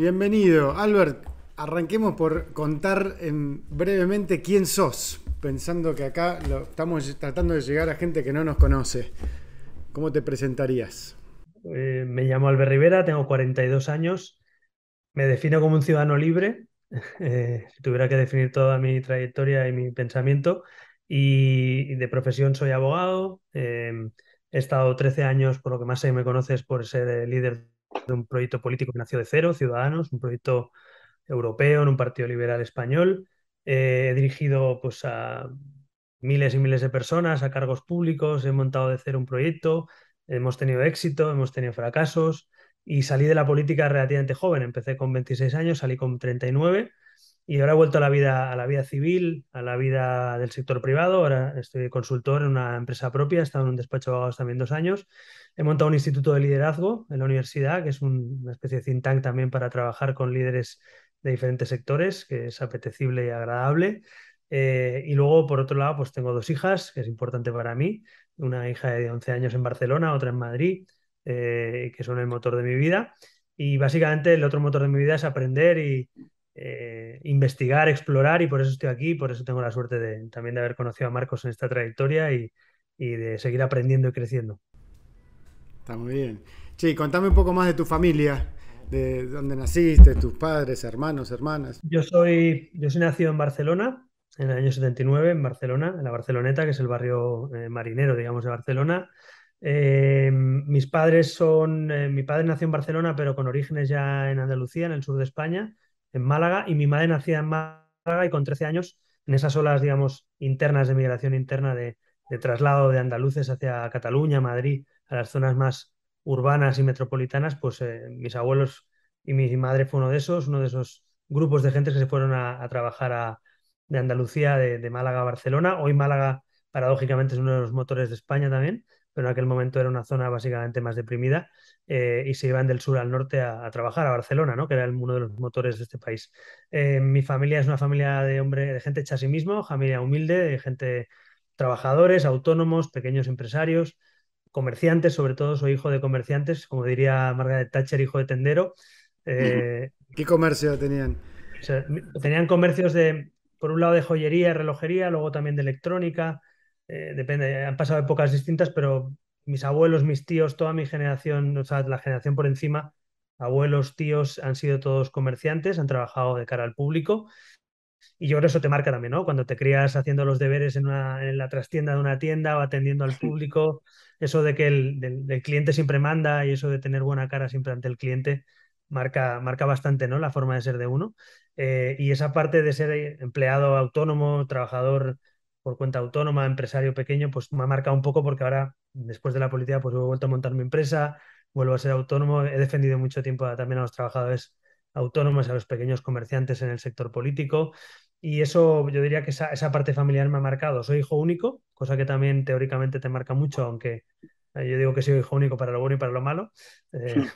Bienvenido, Albert. Arranquemos por contar brevemente quién sos, pensando que acá estamos tratando de llegar a gente que no nos conoce. ¿Cómo te presentarías? Me llamo Albert Rivera, tengo 42 años, me defino como un ciudadano libre, si tuviera que definir toda mi trayectoria y mi pensamiento, y de profesión soy abogado. He estado 13 años, por lo que más sé, me conoces por ser el líder de un proyecto político que nació de cero, Ciudadanos, un proyecto europeo en un partido liberal español. He dirigido pues, a miles y miles de personas, a cargos públicos, he montado de cero un proyecto, hemos tenido éxito, hemos tenido fracasos y salí de la política relativamente joven. Empecé con 26 años, salí con 39 y ahora he vuelto a la vida civil, a la vida del sector privado. Ahora estoy consultor en una empresa propia, he estado en un despacho de abogados también 2 años. He montado un instituto de liderazgo en la universidad, que es una especie de think tank también para trabajar con líderes de diferentes sectores, que es apetecible y agradable. Y luego, por otro lado, pues tengo dos hijas, que es importante para mí. Una hija de 11 años en Barcelona, otra en Madrid, que son el motor de mi vida. Y básicamente el otro motor de mi vida es aprender y investigar, explorar, y por eso estoy aquí, por eso tengo la suerte también de haber conocido a Marcos en esta trayectoria y de seguir aprendiendo y creciendo. Está muy bien. Che, contame un poco más de tu familia, de dónde naciste, tus padres, hermanos, hermanas. Yo soy nacido en Barcelona, en el año 79, en Barcelona, en la Barceloneta, que es el barrio marinero, digamos, de Barcelona. Mi padre nació en Barcelona, pero con orígenes ya en Andalucía, en el sur de España, en Málaga, y mi madre nacía en Málaga y con 13 años, en esas olas, digamos, internas de migración interna de traslado de andaluces hacia Cataluña, Madrid, a las zonas más urbanas y metropolitanas, pues mis abuelos y mi madre fue uno de esos grupos de gente que se fueron a trabajar de Andalucía, de Málaga a Barcelona. Hoy Málaga, paradójicamente, es uno de los motores de España también, pero en aquel momento era una zona básicamente más deprimida, y se iban del sur al norte a trabajar a Barcelona, ¿no? Que era uno de los motores de este país. Mi familia es una familia de gente hecha a sí mismo, familia humilde, de gente trabajadores, autónomos, pequeños empresarios, comerciantes. Sobre todo soy hijo de comerciantes, como diría Margaret Thatcher, hijo de tendero. Eh, ¿Qué comercio tenían? o sea, tenían comercios por un lado de joyería, relojería, luego también de electrónica. Depende, han pasado épocas distintas, pero mis abuelos, mis tíos, toda mi generación, o sea, la generación por encima, abuelos, tíos, han sido todos comerciantes, han trabajado de cara al público. Y yo creo que eso te marca también, ¿no? Cuando te crías haciendo los deberes en la trastienda de una tienda o atendiendo al público, eso de que del cliente siempre manda y eso de tener buena cara siempre ante el cliente marca bastante, ¿no? La forma de ser de uno. Y esa parte de ser empleado autónomo, trabajador por cuenta autónoma, empresario pequeño, pues me ha marcado un poco porque ahora, después de la política, pues he vuelto a montar mi empresa, vuelvo a ser autónomo. He defendido mucho tiempo también a los trabajadores autónomos, a los pequeños comerciantes en el sector político. Y eso yo diría que esa parte familiar me ha marcado. Soy hijo único, cosa que también teóricamente te marca mucho, aunque yo digo que soy hijo único para lo bueno y para lo malo,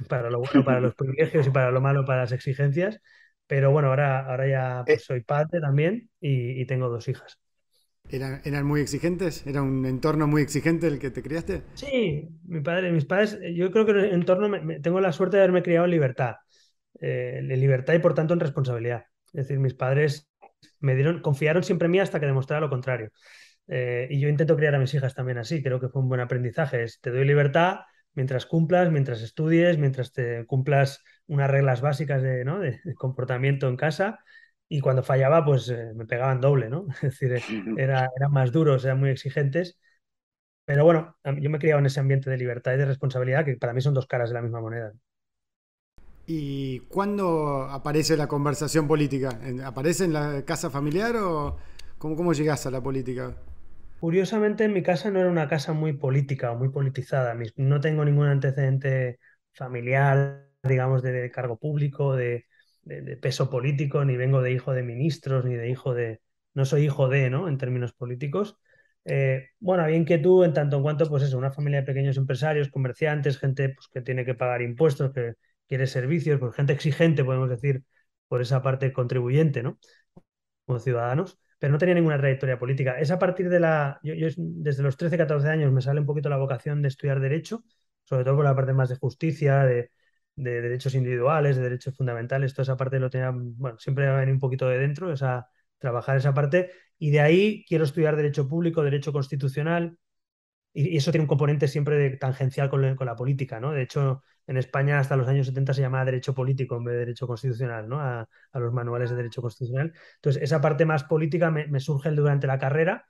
para lo bueno para los privilegios y para lo malo para las exigencias. Pero bueno, ahora ya pues Eh, soy padre también y tengo dos hijas. ¿Eran muy exigentes? ¿Era un entorno muy exigente el que te criaste? Sí, mis padres, yo creo que en el entorno tengo la suerte de haberme criado en libertad y por tanto en responsabilidad. Es decir, mis padres confiaron siempre en mí hasta que demostrara lo contrario. Y yo intento criar a mis hijas también así, creo que fue un buen aprendizaje. Te doy libertad mientras cumplas, mientras estudies, mientras te cumplas unas reglas básicas ¿no? de comportamiento en casa. Y cuando fallaba, pues me pegaban doble, ¿no? Es decir, eran más duros, eran muy exigentes. Pero bueno, yo me he criado en ese ambiente de libertad y de responsabilidad que para mí son dos caras de la misma moneda. ¿Y cuándo aparece la conversación política? ¿Aparece en la casa familiar o cómo llegás a la política? Curiosamente, en mi casa no era una casa muy política o muy politizada. No tengo ningún antecedente familiar, digamos, de cargo público, de peso político, ni vengo de hijo de ministros, ni de hijo de... No soy hijo de, ¿no? En términos políticos. Bueno, había inquietud en tanto en cuanto, pues eso, una familia de pequeños empresarios, comerciantes, gente pues, que tiene que pagar impuestos, que quiere servicios, pues gente exigente, podemos decir, por esa parte contribuyente, ¿no? Como ciudadanos, pero no tenía ninguna trayectoria política. Es a partir de Yo desde los 13 14 años me sale un poquito la vocación de estudiar Derecho, sobre todo por la parte más de justicia, de derechos individuales, de derechos fundamentales, toda esa parte lo tenía, bueno, siempre me ha venido un poquito de dentro, trabajar esa parte, y de ahí quiero estudiar derecho público, derecho constitucional, y eso tiene un componente siempre tangencial con la política, ¿no? De hecho, en España hasta los años 70 se llamaba derecho político en vez de derecho constitucional, ¿no? A los manuales de derecho constitucional. Entonces, esa parte más política me surge durante la carrera.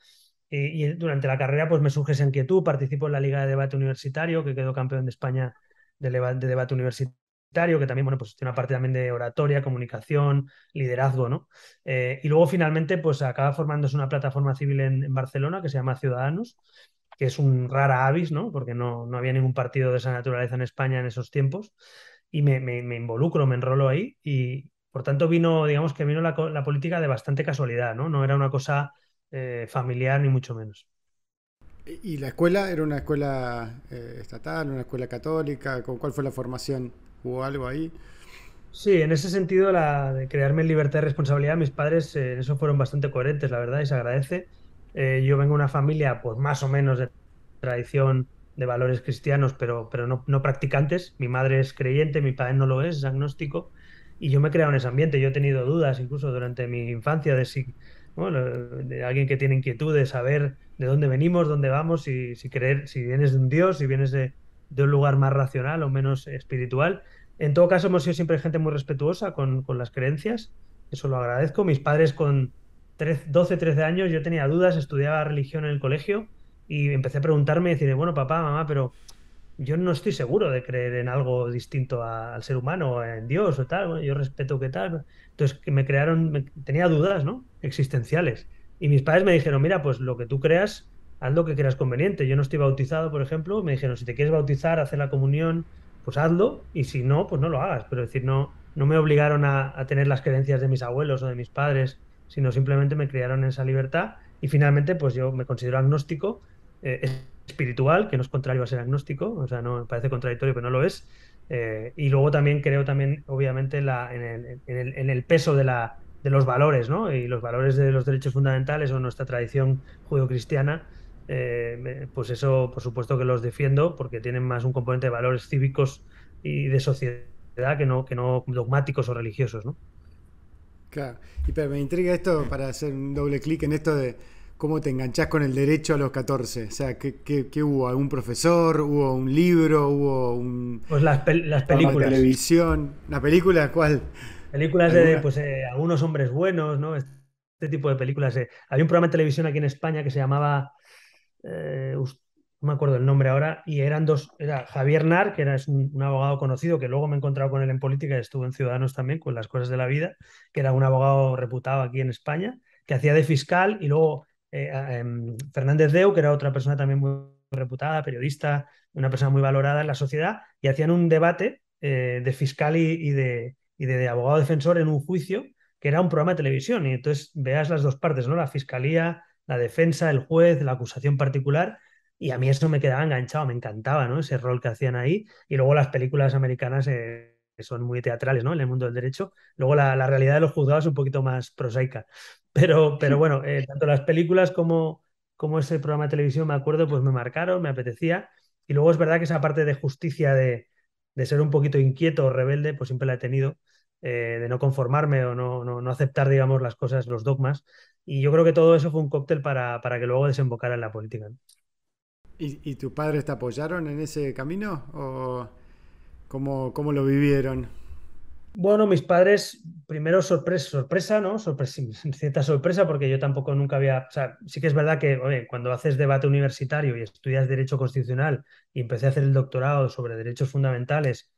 Y durante la carrera pues me surge esa inquietud, participo en la Liga de Debate Universitario, que quedó campeón de España de debate universitario, que también, bueno, pues tiene una parte también de oratoria, comunicación, liderazgo, ¿no? Y luego finalmente pues acaba formándose una plataforma civil en Barcelona que se llama Ciudadanos, que es un rara avis, ¿no? Porque no había ningún partido de esa naturaleza en España en esos tiempos. Y me involucro, me enrolo ahí y por tanto digamos que vino la política de bastante casualidad, ¿no? No era una cosa familiar ni mucho menos. ¿Y la escuela era una escuela estatal, una escuela católica? ¿Cuál fue la formación? ¿Hubo algo ahí? Sí, en ese sentido, la de crearme en libertad y responsabilidad, mis padres en eso fueron bastante coherentes, la verdad, y se agradece. Yo vengo de una familia, pues más o menos de tradición de valores cristianos, pero no practicantes. Mi madre es creyente, mi padre no lo es agnóstico, y yo me he creado en ese ambiente. Yo he tenido dudas incluso durante mi infancia de si, bueno, de alguien que tiene inquietud de saber de dónde venimos, dónde vamos, si creer, si vienes de un Dios, si vienes de un lugar más racional o menos espiritual. En todo caso, hemos sido siempre gente muy respetuosa con las creencias, eso lo agradezco. Mis padres con 12, 13 años, yo tenía dudas, estudiaba religión en el colegio y empecé a preguntarme y decir, bueno, papá, mamá, pero yo no estoy seguro de creer en algo distinto al ser humano, o en Dios o tal. Bueno, yo respeto que tal. Entonces, que me crearon, tenía dudas, ¿no? Existenciales. Y mis padres me dijeron, mira, pues lo que tú creas, haz lo que creas conveniente. Yo no estoy bautizado, por ejemplo. Me dijeron, si te quieres bautizar, hacer la comunión, pues hazlo. Y si no, pues no lo hagas. Pero es decir, no me obligaron a tener las creencias de mis abuelos o de mis padres, sino simplemente me criaron en esa libertad. Y finalmente, pues yo me considero agnóstico. Espiritual, que no es contrario a ser agnóstico, o sea, no me parece contradictorio, pero no lo es. Y luego también creo también, obviamente, en el peso de los valores, ¿no? Y los valores de los derechos fundamentales o nuestra tradición judeocristiana, pues eso, por supuesto que los defiendo porque tienen más un componente de valores cívicos y de sociedad que no dogmáticos o religiosos, ¿no? Claro. Y pero me intriga esto para hacer un doble clic en esto de cómo te enganchás con el derecho a los 14. O sea, ¿qué hubo? ¿Algún profesor? ¿Hubo un libro? ¿Hubo Pues las un programa de películas. televisión? ¿Una película? ¿Cuál? Películas de ¿Alguna? pues, algunos hombres buenos, ¿no? Este tipo de películas. Había un programa de televisión aquí en España que se llamaba, no me acuerdo el nombre ahora, y eran dos, era Javier Nar, que es un abogado conocido, que luego me he encontrado con él en política y estuvo en Ciudadanos también, con las cosas de la vida, que era un abogado reputado aquí en España, que hacía de fiscal, y luego Fernández Deu, que era otra persona también muy reputada, periodista, una persona muy valorada en la sociedad, y hacían un debate de fiscal y de abogado defensor en un juicio que era un programa de televisión. Y entonces veas las dos partes, ¿no? La fiscalía, la defensa, el juez, la acusación particular. Y a mí eso me quedaba enganchado, me encantaba, ¿no? Ese rol que hacían ahí. Y luego las películas americanas que son muy teatrales, ¿no? En el mundo del derecho. Luego la realidad de los juzgados es un poquito más prosaica. Pero bueno, tanto las películas como ese programa de televisión, me acuerdo, pues me marcaron, me apetecía. Y luego es verdad que esa parte de justicia de ser un poquito inquieto o rebelde, pues siempre la he tenido, de no conformarme o no aceptar, digamos, las cosas, los dogmas. Y yo creo que todo eso fue un cóctel para que luego desembocara en la política, ¿no? ¿Y tus padres te apoyaron en ese camino? ¿O cómo lo vivieron? Bueno, mis padres, primero sorpresa, ¿no? Cierta sorpresa, porque yo tampoco nunca había. O sea, sí que es verdad que, oye, cuando haces debate universitario y estudias Derecho Constitucional y empecé a hacer el doctorado sobre derechos fundamentales,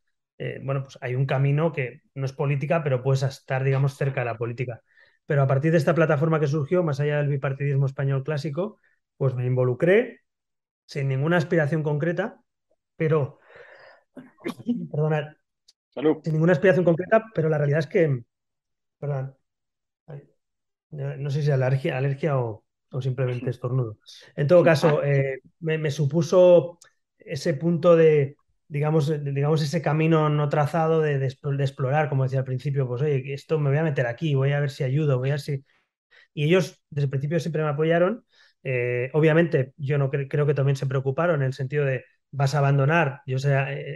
bueno, pues hay un camino que no es política, pero puedes estar, digamos, cerca de la política. Pero a partir de esta plataforma que surgió, más allá del bipartidismo español clásico, pues me involucré sin ninguna aspiración concreta, pero, perdona, Salud. sin ninguna aspiración concreta, pero la realidad es que, perdón, ay, no sé si es alergia o simplemente estornudo. En todo caso, me supuso ese punto digamos, ese camino no trazado de explorar, como decía al principio, pues oye, esto me voy a meter aquí, voy a ver si ayudo, voy a ver si. Y ellos desde el principio siempre me apoyaron. Obviamente, yo no creo que también se preocuparon en el sentido de vas a abandonar. Yo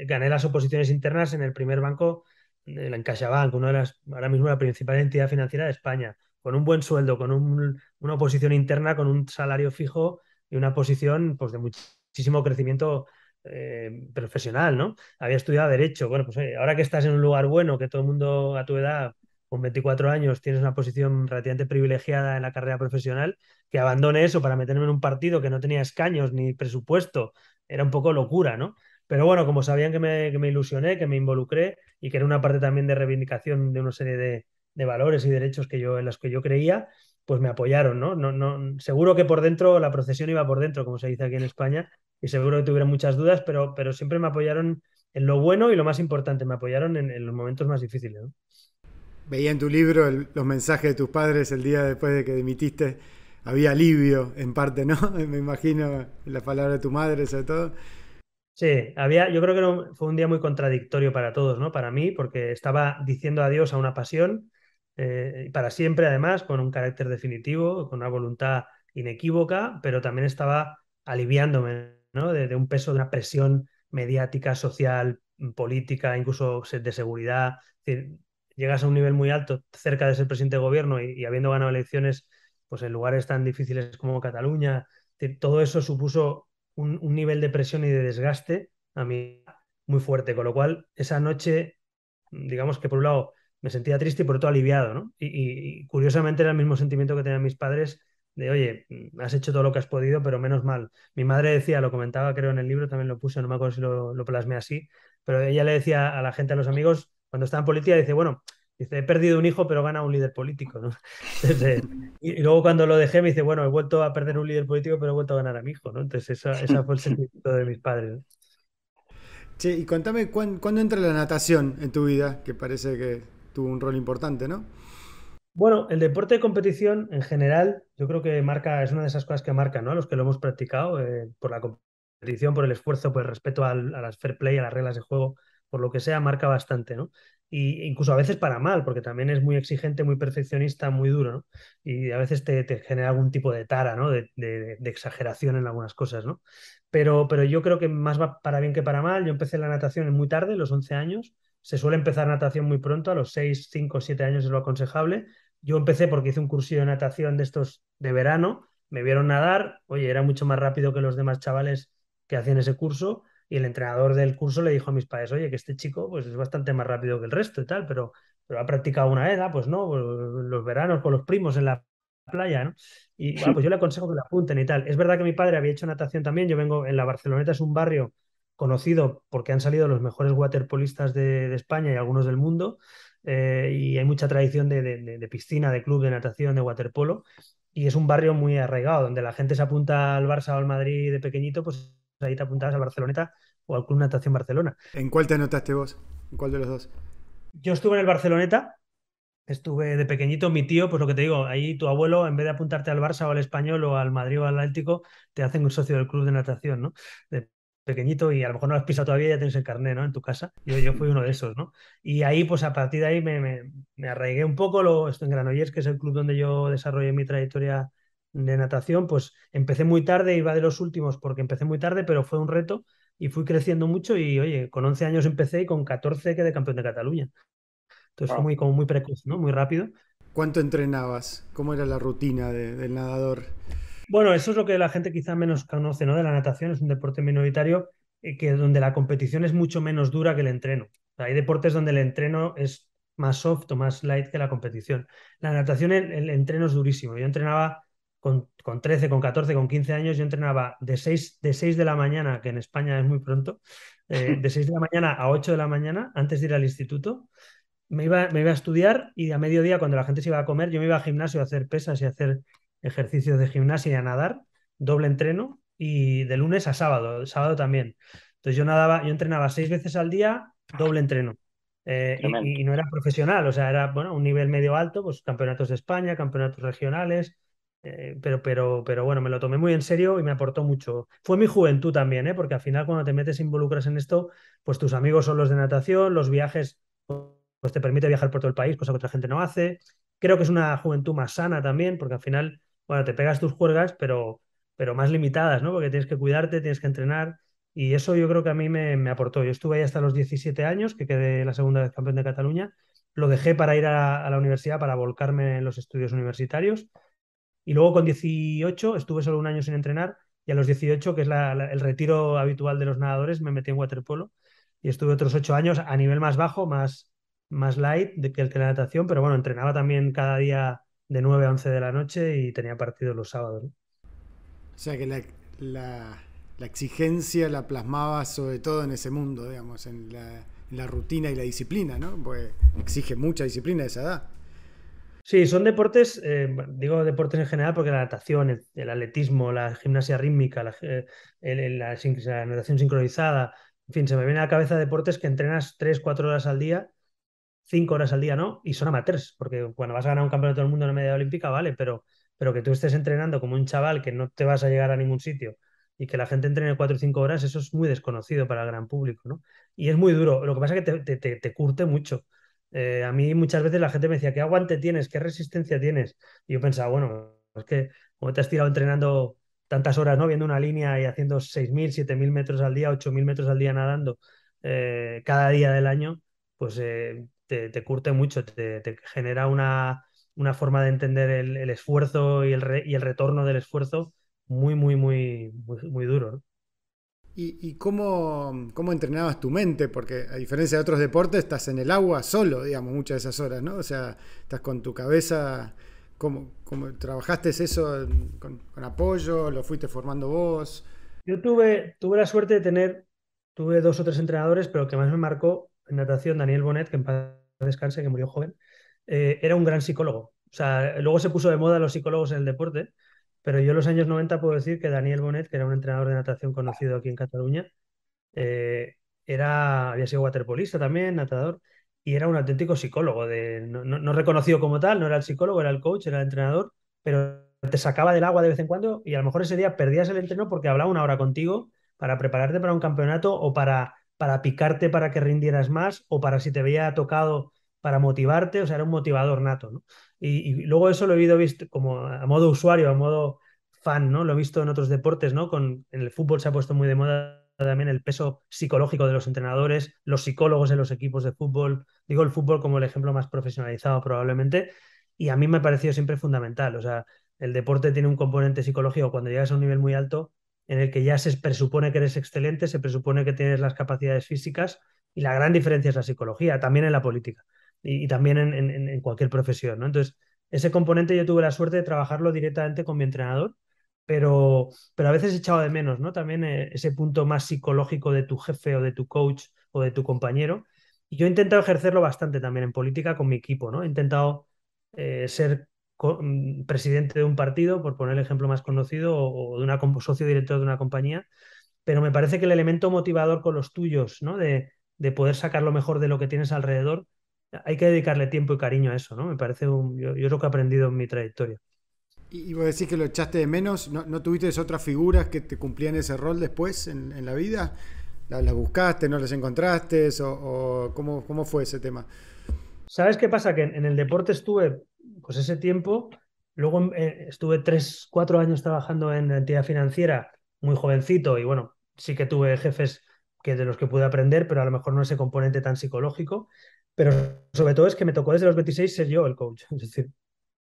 gané las oposiciones internas en el primer banco, en CaixaBank, una de las, ahora mismo la principal entidad financiera de España, con un buen sueldo, con una oposición interna, con un salario fijo y una posición pues, de muchísimo crecimiento profesional, ¿no? Había estudiado Derecho. Bueno, pues ahora que estás en un lugar bueno, que todo el mundo a tu edad, con 24 años, tienes una posición relativamente privilegiada en la carrera profesional, que abandone eso para meterme en un partido que no tenía escaños ni presupuesto, era un poco locura, ¿no? Pero bueno, como sabían que me ilusioné, que me involucré y que era una parte también de reivindicación de una serie de valores y derechos en los que yo creía, pues me apoyaron, ¿no? No, no, seguro que por dentro, la procesión iba por dentro, como se dice aquí en España, y seguro que tuvieron muchas dudas, pero siempre me apoyaron en lo bueno y lo más importante, me apoyaron en los momentos más difíciles, ¿no? Veía en tu libro los mensajes de tus padres el día después de que dimitiste. Había alivio, en parte, ¿no? Me imagino la palabra de tu madre, sobre todo. Sí, yo creo que fue un día muy contradictorio para todos, ¿no? Para mí, porque estaba diciendo adiós a una pasión, para siempre además, con un carácter definitivo, con una voluntad inequívoca, pero también estaba aliviándome, ¿no? De un peso, de una presión mediática, social, política, incluso de seguridad. Es decir, llegas a un nivel muy alto, cerca de ser presidente de gobierno y habiendo ganado elecciones, pues en lugares tan difíciles como Cataluña, es decir, todo eso supuso un nivel de presión y de desgaste a mí muy fuerte, con lo cual esa noche, digamos que por un lado me sentía triste y por otro aliviado, ¿no? Y curiosamente era el mismo sentimiento que tenían mis padres de, oye, has hecho todo lo que has podido, pero menos mal. Mi madre decía, lo comentaba creo en el libro, también lo puse, no me acuerdo si lo plasmé así, pero ella le decía a la gente, a los amigos, cuando estaba en política, dice, bueno, dice, he perdido un hijo, pero gana un líder político, ¿no? Entonces, y luego cuando lo dejé me dice, bueno, he vuelto a perder un líder político, pero he vuelto a ganar a mi hijo, ¿no? Entonces esa fue el sentimiento de mis padres, ¿no? Che, y contame cuándo entra la natación en tu vida, que parece que tuvo un rol importante, ¿no? Bueno, el deporte de competición en general, yo creo que marca, es una de esas cosas que marcan, ¿no? A los que lo hemos practicado, por la competición, por el esfuerzo, por el respeto a las fair play, a las reglas de juego, por lo que sea, marca bastante, ¿no? Y incluso a veces para mal, porque también es muy exigente, muy perfeccionista, muy duro, ¿no? Y a veces te genera algún tipo de tara, ¿no? De exageración en algunas cosas, ¿no? Pero yo creo que más va para bien que para mal. Yo empecé la natación muy tarde, los 11 años. Se suele empezar natación muy pronto, a los 6, 5, 7 años es lo aconsejable. Yo empecé porque hice un cursillo de natación de estos de verano, me vieron nadar, oye, era mucho más rápido que los demás chavales que hacían ese curso y el entrenador del curso le dijo a mis padres, oye, que este chico pues es bastante más rápido que el resto y tal, pero ha practicado una vez, pues no, pues, los veranos con los primos en la playa, ¿no? Y pues yo le aconsejo que la apunten y tal. Es verdad que mi padre había hecho natación también, yo vengo en la Barceloneta, es un barrio conocido porque han salido los mejores waterpolistas de España y algunos del mundo, y hay mucha tradición de piscina, de club, de natación, de waterpolo, y es un barrio muy arraigado, donde la gente se apunta al Barça o al Madrid de pequeñito, pues ahí te apuntabas al Barceloneta o al Club Natación Barcelona. ¿En cuál te anotaste vos? ¿En cuál de los dos? Yo estuve en el Barceloneta, estuve de pequeñito, mi tío, pues lo que te digo, ahí tu abuelo, en vez de apuntarte al Barça o al Español o al Madrid o al Atlético, te hacen un socio del club de natación, ¿no? De pequeñito y a lo mejor no lo has pisado todavía, ya tienes el carné, ¿no? En tu casa. Yo fui uno de esos, ¿no? Y ahí, pues a partir de ahí me arraigué un poco, estoy en Granollers, que es el club donde yo desarrollé mi trayectoria de natación, pues empecé muy tarde, iba de los últimos porque empecé muy tarde, pero fue un reto y fui creciendo mucho y, oye, con 11 años empecé y con 14 quedé campeón de Cataluña. Entonces fue Wow. como muy precoz, ¿no? Muy rápido. ¿Cuánto entrenabas? ¿Cómo era la rutina del nadador? Bueno, eso es lo que la gente quizá menos conoce, ¿no? De la natación, es un deporte minoritario, que donde la competición es mucho menos dura que el entreno. O sea, hay deportes donde el entreno es más soft o más light que la competición. La natación, el entreno es durísimo. Yo entrenaba con 13, con 14, con 15 años, yo entrenaba de seis de la mañana, que en España es muy pronto, de 6 de la mañana a 8 de la mañana, antes de ir al instituto. Me iba a estudiar y a mediodía, cuando la gente se iba a comer, yo me iba al gimnasio a hacer pesas y a hacer ejercicios de gimnasia y a nadar, doble entreno, y de lunes a sábado, sábado también. Entonces yo entrenaba 6 veces al día, doble entreno. Y Tremendo. no era profesional, o sea, era bueno, un nivel medio alto, pues campeonatos de España, campeonatos regionales, pero bueno, me lo tomé muy en serio y me aportó mucho. Fue mi juventud también, ¿eh? Porque al final cuando te metes e involucras en esto, pues tus amigos son los de natación, los viajes pues te permite viajar por todo el país, cosa que otra gente no hace. Creo que es una juventud más sana también, porque al final, bueno, te pegas tus juergas, pero más limitadas, ¿no? Porque tienes que cuidarte, tienes que entrenar. Y eso yo creo que a mí me aportó. Yo estuve ahí hasta los 17 años, que quedé la segunda vez campeón de Cataluña. Lo dejé para ir a la universidad, para volcarme en los estudios universitarios. Y luego con 18 estuve solo un año sin entrenar y a los 18, que es el retiro habitual de los nadadores, me metí en waterpolo y estuve otros 8 años a nivel más bajo, más light que el que la natación, pero bueno, entrenaba también cada día de 9 a 11 de la noche y tenía partidos los sábados, ¿no? O sea que la, la exigencia la plasmaba sobre todo en ese mundo, digamos, en la rutina y la disciplina, ¿no? Pues exige mucha disciplina a esa edad. Sí, son deportes, bueno, digo deportes en general porque la natación, el atletismo, la gimnasia rítmica, la natación sincronizada, en fin, se me viene a la cabeza deportes que entrenas 3 4 horas al día, 5 horas al día, ¿no? Y son amateurs, porque cuando vas a ganar un campeonato del mundo en una medalla olímpica, vale, pero que tú estés entrenando como un chaval que no te vas a llegar a ningún sitio y que la gente entrene 4 o 5 horas, eso es muy desconocido para el gran público, ¿no? Y es muy duro. Lo que pasa es que te curte mucho. A mí muchas veces la gente me decía, ¿qué aguante tienes? ¿Qué resistencia tienes? Y yo pensaba, bueno, es que como te has tirado entrenando tantas horas, ¿no? Viendo una línea y haciendo 6.000 7.000 metros al día, 8.000 metros al día nadando cada día del año, pues te curte mucho, te genera una forma de entender el esfuerzo y el retorno del esfuerzo muy, muy, muy, muy, muy duro, ¿no? Y cómo entrenabas tu mente? Porque a diferencia de otros deportes, estás en el agua solo, digamos, muchas de esas horas, ¿no? O sea, estás con tu cabeza. ¿Cómo trabajaste eso con apoyo? ¿Lo fuiste formando vos? Yo tuve la suerte de tuve 2 o 3 entrenadores, pero el que más me marcó en natación, Daniel Bonet, que en paz descanse, que murió joven, era un gran psicólogo. O sea, luego se puso de moda los psicólogos en el deporte, pero yo en los años 90 puedo decir que Daniel Bonet, que era un entrenador de natación conocido aquí en Cataluña, eh, había sido waterpolista también, nadador, y era un auténtico psicólogo, no reconocido como tal, no era el psicólogo, era el coach, era el entrenador, pero te sacaba del agua de vez en cuando y a lo mejor ese día perdías el entreno porque hablaba una hora contigo para prepararte para un campeonato o para picarte para que rindieras más o para si te veía tocado para motivarte, o sea, era un motivador nato, ¿no? Y luego eso lo he visto como a modo usuario, a modo fan, ¿no? Lo he visto en otros deportes, ¿no? En el fútbol se ha puesto muy de moda también el peso psicológico de los entrenadores, los psicólogos en los equipos de fútbol. Digo el fútbol como el ejemplo más profesionalizado probablemente, y a mí me ha parecido siempre fundamental. O sea, el deporte tiene un componente psicológico cuando llegas a un nivel muy alto en el que ya se presupone que eres excelente, se presupone que tienes las capacidades físicas y la gran diferencia es la psicología, también en la política y también en cualquier profesión, ¿no? Entonces, ese componente yo tuve la suerte de trabajarlo directamente con mi entrenador, pero a veces he echado de menos, ¿no? También ese punto más psicológico de tu jefe o de tu coach o de tu compañero. Y yo he intentado ejercerlo bastante también en política con mi equipo, ¿no? He intentado ser presidente de un partido, por poner el ejemplo más conocido, o de socio director de una compañía, pero me parece que el elemento motivador con los tuyos, ¿no? De poder sacar lo mejor de lo que tienes alrededor, hay que dedicarle tiempo y cariño a eso, ¿no? Me parece yo es lo que he aprendido en mi trayectoria. Y vos decís que lo echaste de menos. ¿No tuviste otras figuras que te cumplían ese rol después en la vida? ¿Las buscaste, no las encontraste? ¿O cómo fue ese tema? ¿Sabes qué pasa? Que en el deporte estuve, pues ese tiempo, luego estuve 3, 4 años trabajando en la entidad financiera, muy jovencito, y bueno, sí que tuve jefes de los que pude aprender, pero a lo mejor no ese componente tan psicológico. Pero sobre todo es que me tocó desde los 26 ser yo el coach. Es decir,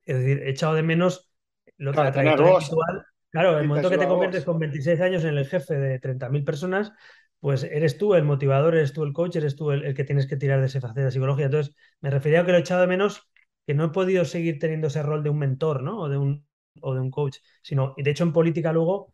he echado de menos Claro, la tener trayectoria vos, habitual. Claro, el ¿quién te momento que te ayuda a conviertes vos? con 26 años en el jefe de 30.000 personas, pues eres tú el motivador, eres tú el coach, eres tú el que tienes que tirar de esa faceta de psicología. Entonces, me refería a que lo he echado de menos, que no he podido seguir teniendo ese rol de un mentor, ¿no? O de un coach, sino, y de hecho en política luego,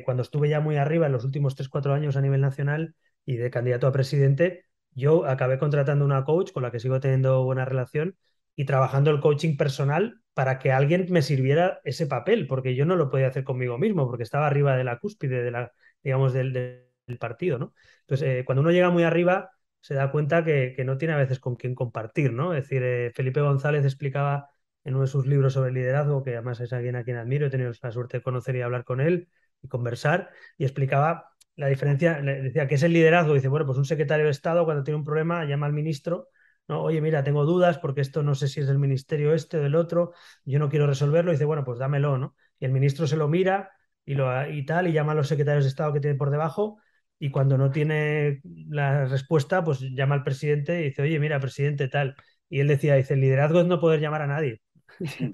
cuando estuve ya muy arriba en los últimos 3 4 años a nivel nacional y de candidato a presidente, yo acabé contratando una coach con la que sigo teniendo buena relación y trabajando el coaching personal para que alguien me sirviera ese papel, porque yo no lo podía hacer conmigo mismo, porque estaba arriba de la cúspide digamos, del partido, ¿no? Entonces, cuando uno llega muy arriba, se da cuenta que no tiene a veces con quién compartir, ¿no? Es decir, Felipe González explicaba en uno de sus libros sobre liderazgo, que además es alguien a quien admiro, he tenido la suerte de conocer y hablar con él y conversar, y explicaba la diferencia, le decía, ¿qué es el liderazgo? Dice, bueno, pues un secretario de Estado cuando tiene un problema llama al ministro, ¿no? Oye, mira, tengo dudas porque esto no sé si es del ministerio este o del otro, yo no quiero resolverlo. Y dice, bueno, pues dámelo, ¿no? Y el ministro se lo mira y tal, y llama a los secretarios de Estado que tiene por debajo, y cuando no tiene la respuesta, pues llama al presidente y dice, oye, mira, presidente, tal. Y él dice, el liderazgo es no poder llamar a nadie. Es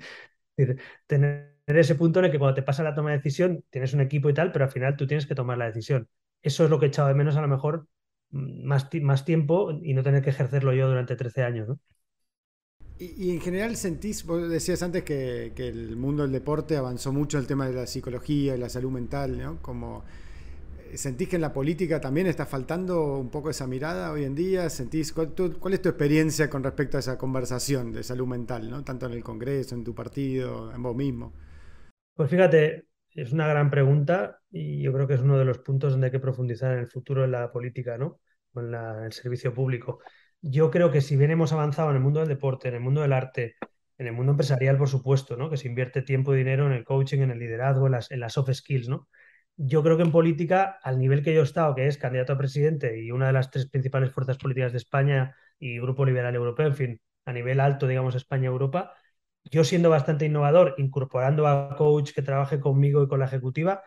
decir, tener ese punto en el que cuando te pasa la toma de decisión, tienes un equipo y tal, pero al final tú tienes que tomar la decisión. Eso es lo que he echado de menos a lo mejor más tiempo y no tener que ejercerlo yo durante 13 años, ¿no? Y en general sentís, vos decías antes que el mundo del deporte avanzó mucho en el tema de la psicología y la salud mental, ¿no? Como, ¿sentís que en la política también está faltando un poco esa mirada hoy en día? ¿Sentís, cuál es tu experiencia con respecto a esa conversación de salud mental, ¿no? Tanto en el Congreso, en tu partido, en vos mismo. Pues fíjate, es una gran pregunta y yo creo que es uno de los puntos donde hay que profundizar en el futuro en la política, ¿no? O en el servicio público. Yo creo que si bien hemos avanzado en el mundo del deporte, en el mundo del arte, en el mundo empresarial, por supuesto, ¿no? Que se invierte tiempo y dinero en el coaching, en el liderazgo, en las soft skills, ¿no? Yo creo que en política, al nivel que yo he estado, que es candidato a presidente y una de las tres principales fuerzas políticas de España y Grupo Liberal Europeo, en fin, a nivel alto, digamos, España-Europa, yo siendo bastante innovador, incorporando a coach que trabaje conmigo y con la ejecutiva,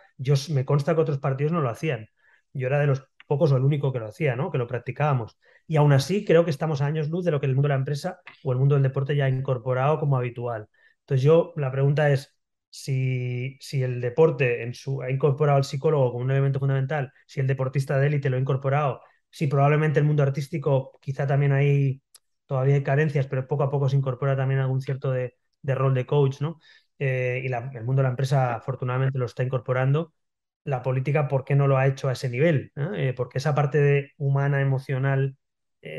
me consta que otros partidos no lo hacían. Yo era de los pocos o el único que lo hacía, ¿no? Que lo practicábamos. Y aún así creo que estamos a años luz de lo que el mundo de la empresa o el mundo del deporte ya ha incorporado como habitual. Entonces la pregunta es si el deporte ha incorporado al psicólogo como un elemento fundamental, si el deportista de élite lo ha incorporado, si probablemente el mundo artístico quizá también todavía hay carencias, pero poco a poco se incorpora también algún cierto de rol de coach, ¿no? El mundo de la empresa afortunadamente lo está incorporando. La política, ¿por qué no lo ha hecho a ese nivel? Porque esa parte humana, emocional,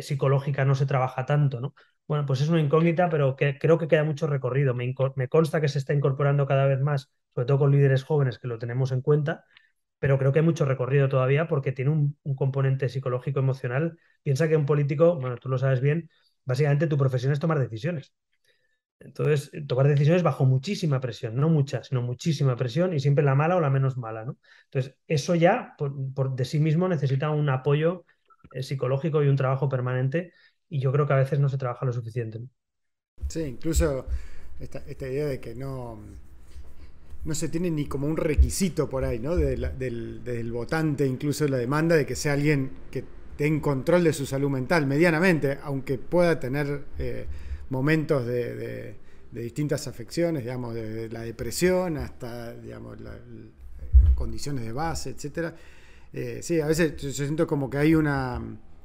psicológica no se trabaja tanto, ¿no? Bueno, pues es una incógnita, pero creo que queda mucho recorrido. Me consta que se está incorporando cada vez más, sobre todo con líderes jóvenes que lo tenemos en cuenta, pero creo que hay mucho recorrido todavía porque tiene un componente psicológico emocional. Piensa que un político, bueno, tú lo sabes bien, básicamente tu profesión es tomar decisiones. Entonces, tomar decisiones bajo muchísima presión, no mucha, sino muchísima presión y siempre la mala o la menos mala, ¿no? Entonces, eso ya de sí mismo necesita un apoyo psicológico y un trabajo permanente y yo creo que a veces no se trabaja lo suficiente, ¿no? Sí, incluso esta idea de que no se tiene ni como un requisito por ahí, ¿no? Del votante, incluso la demanda de que sea alguien que tenga control de su salud mental, medianamente, aunque pueda tener momentos de distintas afecciones, digamos, de la depresión hasta, digamos, condiciones de base, etcétera. Sí, a veces yo siento como que hay una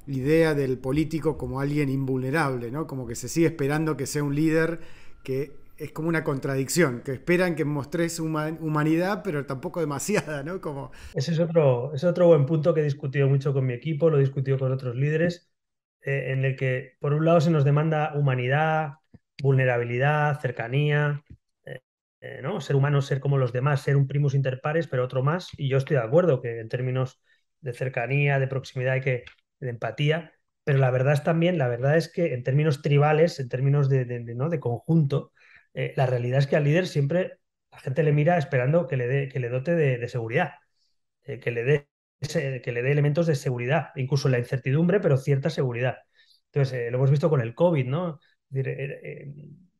idea del político como alguien invulnerable, ¿no? Como que se sigue esperando que sea un líder que es como una contradicción, que esperan que mostres humanidad, pero tampoco demasiada, ¿no? Como... Ese es otro buen punto que he discutido mucho con mi equipo, lo he discutido con otros líderes, en el que por un lado se nos demanda humanidad, vulnerabilidad, cercanía, ¿no? Ser humano, ser como los demás, ser un primus inter pares, pero otro más. Y yo estoy de acuerdo que en términos de cercanía, de proximidad, de empatía, pero la verdad es que en términos tribales, en términos ¿no? de conjunto, la realidad es que al líder siempre la gente le mira esperando que le dote de seguridad, que le dé elementos de seguridad, incluso la incertidumbre, pero cierta seguridad. Entonces, lo hemos visto con el COVID, ¿no? Es decir,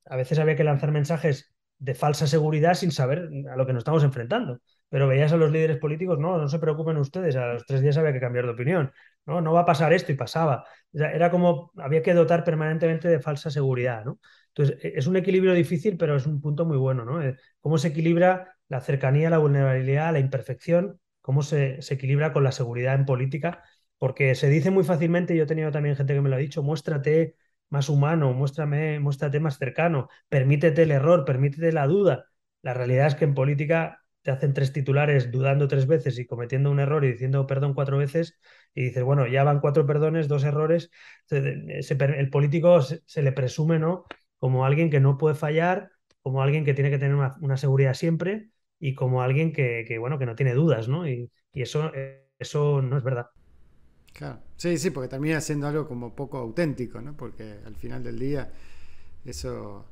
a veces había que lanzar mensajes de falsa seguridad sin saber a lo que nos estamos enfrentando. Pero veías a los líderes políticos, no, no se preocupen ustedes, a los 3 días había que cambiar de opinión, no, no va a pasar esto y pasaba. O sea, era como, había que dotar permanentemente de falsa seguridad, ¿no? Entonces, es un equilibrio difícil, pero es un punto muy bueno, ¿no? Cómo se equilibra la cercanía, la vulnerabilidad, la imperfección, cómo se equilibra con la seguridad en política, porque se dice muy fácilmente, yo he tenido también gente que me lo ha dicho, muéstrate más humano, muéstrate más cercano, permítete el error, permítete la duda. La realidad es que en política te hacen 3 titulares dudando 3 veces y cometiendo un error y diciendo perdón 4 veces y dices, bueno, ya van 4 perdones, 2 errores. El político se le presume, ¿no? Como alguien que no puede fallar, como alguien que tiene que tener una seguridad siempre y como alguien bueno, que no tiene dudas, ¿no? Y eso no es verdad. Claro. Sí, sí, porque termina siendo algo como poco auténtico, ¿no? Porque al final del día, eso,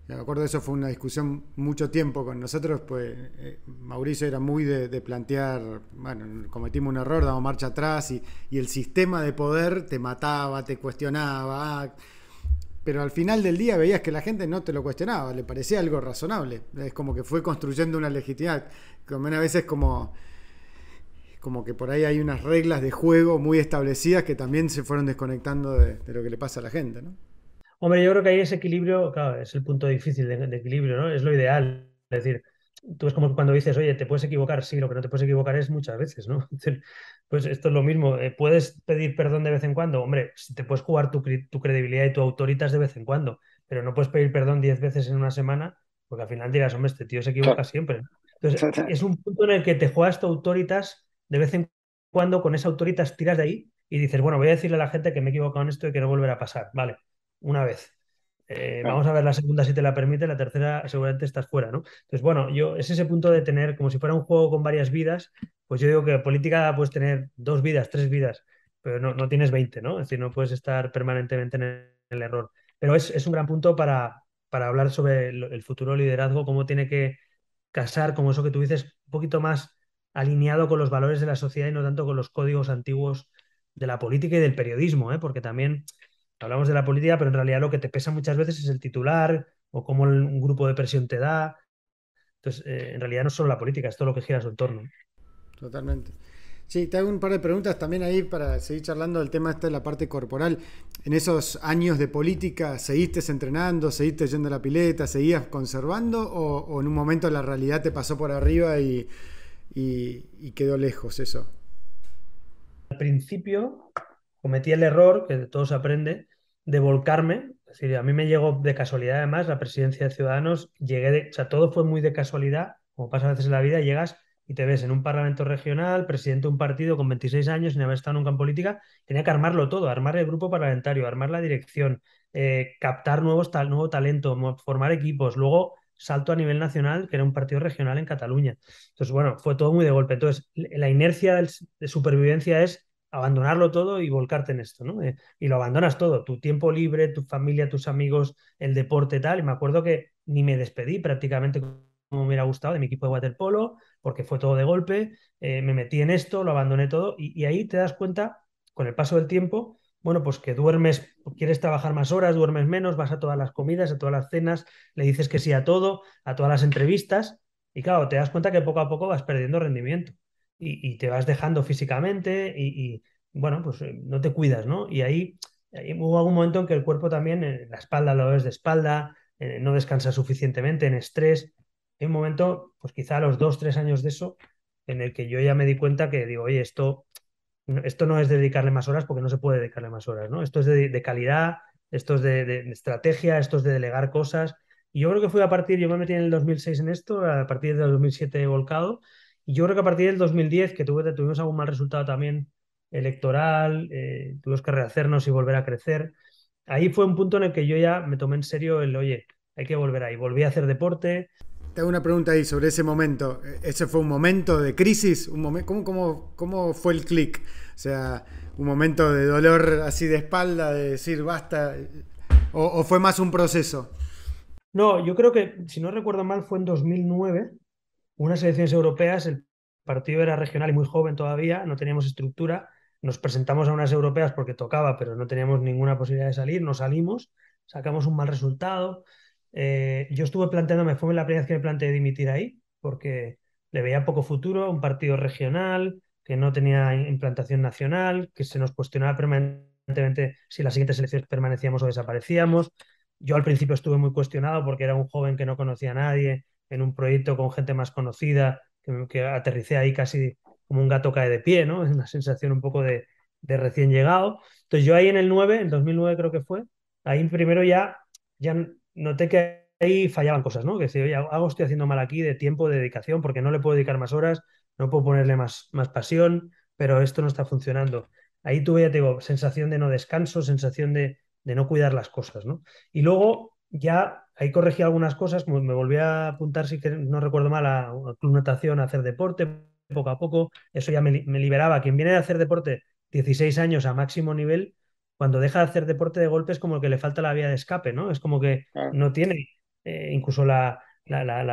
me acuerdo, eso fue una discusión mucho tiempo con nosotros, pues Mauricio era muy de plantear, bueno, cometimos un error, damos marcha atrás y el sistema de poder te mataba, te cuestionaba, pero al final del día veías que la gente no te lo cuestionaba, le parecía algo razonable. Es como que fue construyendo una legitimidad, como a veces como como que por ahí hay unas reglas de juego muy establecidas que también se fueron desconectando de lo que le pasa a la gente, ¿no? Hombre, yo creo que ahí ese equilibrio, claro, es el punto difícil de equilibrio, ¿no? Es lo ideal. Es decir, tú es como cuando dices, oye, te puedes equivocar. Sí, lo que no te puedes equivocar es muchas veces, ¿no? Es decir, pues esto es lo mismo. ¿Puedes pedir perdón de vez en cuando? Hombre, si te puedes jugar tu credibilidad y tu autoritas de vez en cuando, pero no puedes pedir perdón 10 veces en una semana, porque al final dirás, hombre, este tío se equivoca Claro. siempre, ¿no? Entonces, es un punto en el que te juegas tu autoritas de vez en cuando, con esa autoritas tiras de ahí y dices, bueno, voy a decirle a la gente que me he equivocado en esto y que no volverá a pasar. Vale, una vez. Claro. Vamos a ver la segunda si te la permite, la tercera seguramente estás fuera, ¿no? Entonces, bueno, es ese punto de tener, como si fuera un juego con varias vidas, pues yo digo que política puedes tener 2 vidas, 3 vidas, pero no tienes 20, ¿no? Es decir, no puedes estar permanentemente en el error. Pero es un gran punto para hablar sobre el futuro liderazgo, cómo tiene que casar, como eso que tú dices, un poquito más alineado con los valores de la sociedad y no tanto con los códigos antiguos de la política y del periodismo, ¿eh? Porque también hablamos de la política, pero en realidad lo que te pesa muchas veces es el titular o cómo un grupo de presión te da. Entonces, en realidad no es solo la política, es todo lo que gira a su entorno. Totalmente. Sí, te hago un par de preguntas también ahí para seguir charlando del tema este de la parte corporal. En esos años de política, ¿seguiste entrenando, seguiste yendo a la pileta, seguías conservando o en un momento la realidad te pasó por arriba y quedó lejos eso? Al principio cometí el error, que de todo se aprende, de volcarme. Es decir, a mí me llegó de casualidad, además, la presidencia de Ciudadanos. O sea, todo fue muy de casualidad, como pasa a veces en la vida, llegas y te ves en un parlamento regional, presidente de un partido con 26 años, sin haber estado nunca en política. Tenía que armarlo todo, armar el grupo parlamentario, armar la dirección, captar nuevo talento, formar equipos. Luego salto a nivel nacional, que era un partido regional en Cataluña. Entonces, bueno, fue todo muy de golpe. Entonces, la inercia de supervivencia es abandonarlo todo y volcarte en esto, ¿no? Y lo abandonas todo, tu tiempo libre, tu familia, tus amigos, el deporte, tal. Y me acuerdo que ni me despedí prácticamente como me hubiera gustado de mi equipo de waterpolo, porque fue todo de golpe. Me metí en esto, lo abandoné todo y ahí te das cuenta, con el paso del tiempo, bueno, pues que duermes, quieres trabajar más horas, duermes menos, vas a todas las comidas, a todas las cenas, le dices que sí a todo, a todas las entrevistas. Y claro, te das cuenta que poco a poco vas perdiendo rendimiento y te vas dejando físicamente bueno, pues no te cuidas, ¿no? Y ahí hubo algún momento en que el cuerpo también, la espalda lo ves de espalda, no descansa suficientemente, en estrés. Hay un momento, pues quizá a los 2, 3 años de eso, en el que yo ya me di cuenta que digo, oye, esto no es dedicarle más horas porque no se puede dedicarle más horas, ¿no? Esto es de calidad, esto es de estrategia, esto es de delegar cosas. Y yo creo que fue yo me metí en el 2006 en esto, a partir del 2007 he volcado, y yo creo que a partir del 2010, que tuvimos algún mal resultado también electoral, tuvimos que rehacernos y volver a crecer, ahí fue un punto en el que yo ya me tomé en serio oye, hay que volver ahí. Volví a hacer deporte. Te hago una pregunta ahí sobre ese momento. ¿Ese fue un momento de crisis? ¿Cómo fue el clic? O sea, un momento de dolor así de espalda, de decir basta, o fue más un proceso. No, yo creo que, si no recuerdo mal, fue en 2009, unas elecciones europeas, el partido era regional y muy joven todavía, no teníamos estructura, nos presentamos a unas europeas porque tocaba, pero no teníamos ninguna posibilidad de salir, no salimos, sacamos un mal resultado. Yo estuve planteándome, fue la primera vez que me planteé dimitir ahí, porque le veía poco futuro, un partido regional que no tenía implantación nacional, que se nos cuestionaba permanentemente si las siguientes elecciones permanecíamos o desaparecíamos. Yo al principio estuve muy cuestionado porque era un joven que no conocía a nadie, en un proyecto con gente más conocida, que aterricé ahí casi como un gato cae de pie, ¿no? Es una sensación un poco de recién llegado. Entonces yo ahí en 2009 creo que fue, ahí primero ya noté que ahí fallaban cosas, ¿no? Que decía, oye, algo estoy haciendo mal aquí de tiempo, de dedicación, porque no le puedo dedicar más horas, no puedo ponerle más pasión, pero esto no está funcionando. Ahí tuve, ya te digo, sensación de no descanso, sensación de no cuidar las cosas, ¿no? Y luego ya ahí corregí algunas cosas, como me volví a apuntar, si que no recuerdo mal, a Club Natación, a hacer deporte poco a poco. Eso ya me liberaba. Quien viene de hacer deporte 16 años a máximo nivel, cuando deja de hacer deporte de golpe es como que le falta la vía de escape, ¿no? Es como que Claro. no tiene incluso la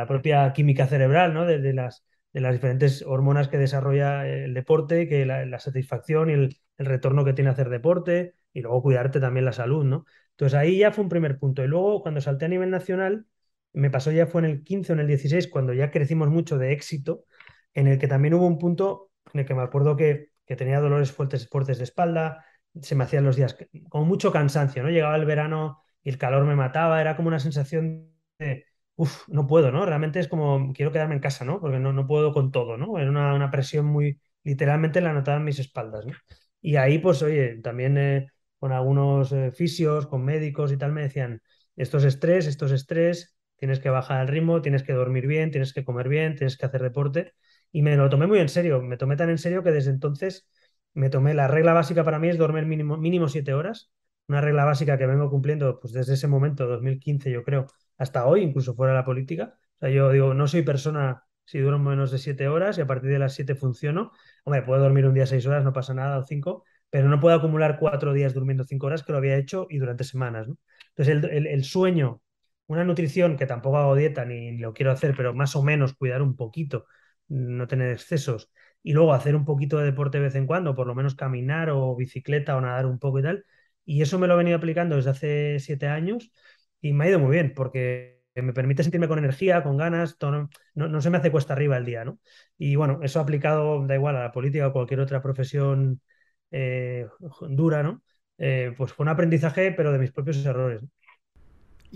propia química cerebral, ¿no? De las diferentes hormonas que desarrolla el deporte, que la satisfacción y el retorno que tiene hacer deporte, y luego cuidarte también la salud, ¿no? Entonces ahí ya fue un primer punto. Y luego cuando salté a nivel nacional, me pasó ya fue en el 15 o en el 16, cuando ya crecimos mucho de éxito, en el que también hubo un punto en el que me acuerdo que tenía dolores fuertes, fuertes de espalda, se me hacían los días con mucho cansancio, ¿no? Llegaba el verano y el calor me mataba, era como una sensación de, uff, no puedo, ¿no? Realmente es como, quiero quedarme en casa, ¿no? Porque no puedo con todo, ¿no? Era una presión muy, literalmente la notaba en mis espaldas, ¿no? Y ahí, pues, oye, también con algunos fisios, con médicos y tal, me decían, esto es estrés, tienes que bajar el ritmo, tienes que dormir bien, tienes que comer bien, tienes que hacer deporte. Y me lo tomé muy en serio, me tomé tan en serio que desde entonces me tomé la regla básica para mí es dormir mínimo 7 horas, una regla básica que vengo cumpliendo pues desde ese momento, 2015 yo creo, hasta hoy, incluso fuera de la política. O sea, yo digo, no soy persona si duermo menos de 7 horas y a partir de las 7 funciono. Hombre, puedo dormir un día 6 horas, no pasa nada, o 5, pero no puedo acumular 4 días durmiendo 5 horas, que lo había hecho y durante semanas, ¿no? Entonces, el sueño, una nutrición, que tampoco hago dieta ni lo quiero hacer, pero más o menos cuidar un poquito, no tener excesos, y luego hacer un poquito de deporte de vez en cuando, por lo menos caminar o bicicleta o nadar un poco y tal. Y eso me lo he venido aplicando desde hace 7 años y me ha ido muy bien porque me permite sentirme con energía, con ganas, no se me hace cuesta arriba el día, ¿no? Y bueno, eso aplicado, da igual, a la política o cualquier otra profesión eh, dura, ¿no? Pues fue un aprendizaje, pero de mis propios errores.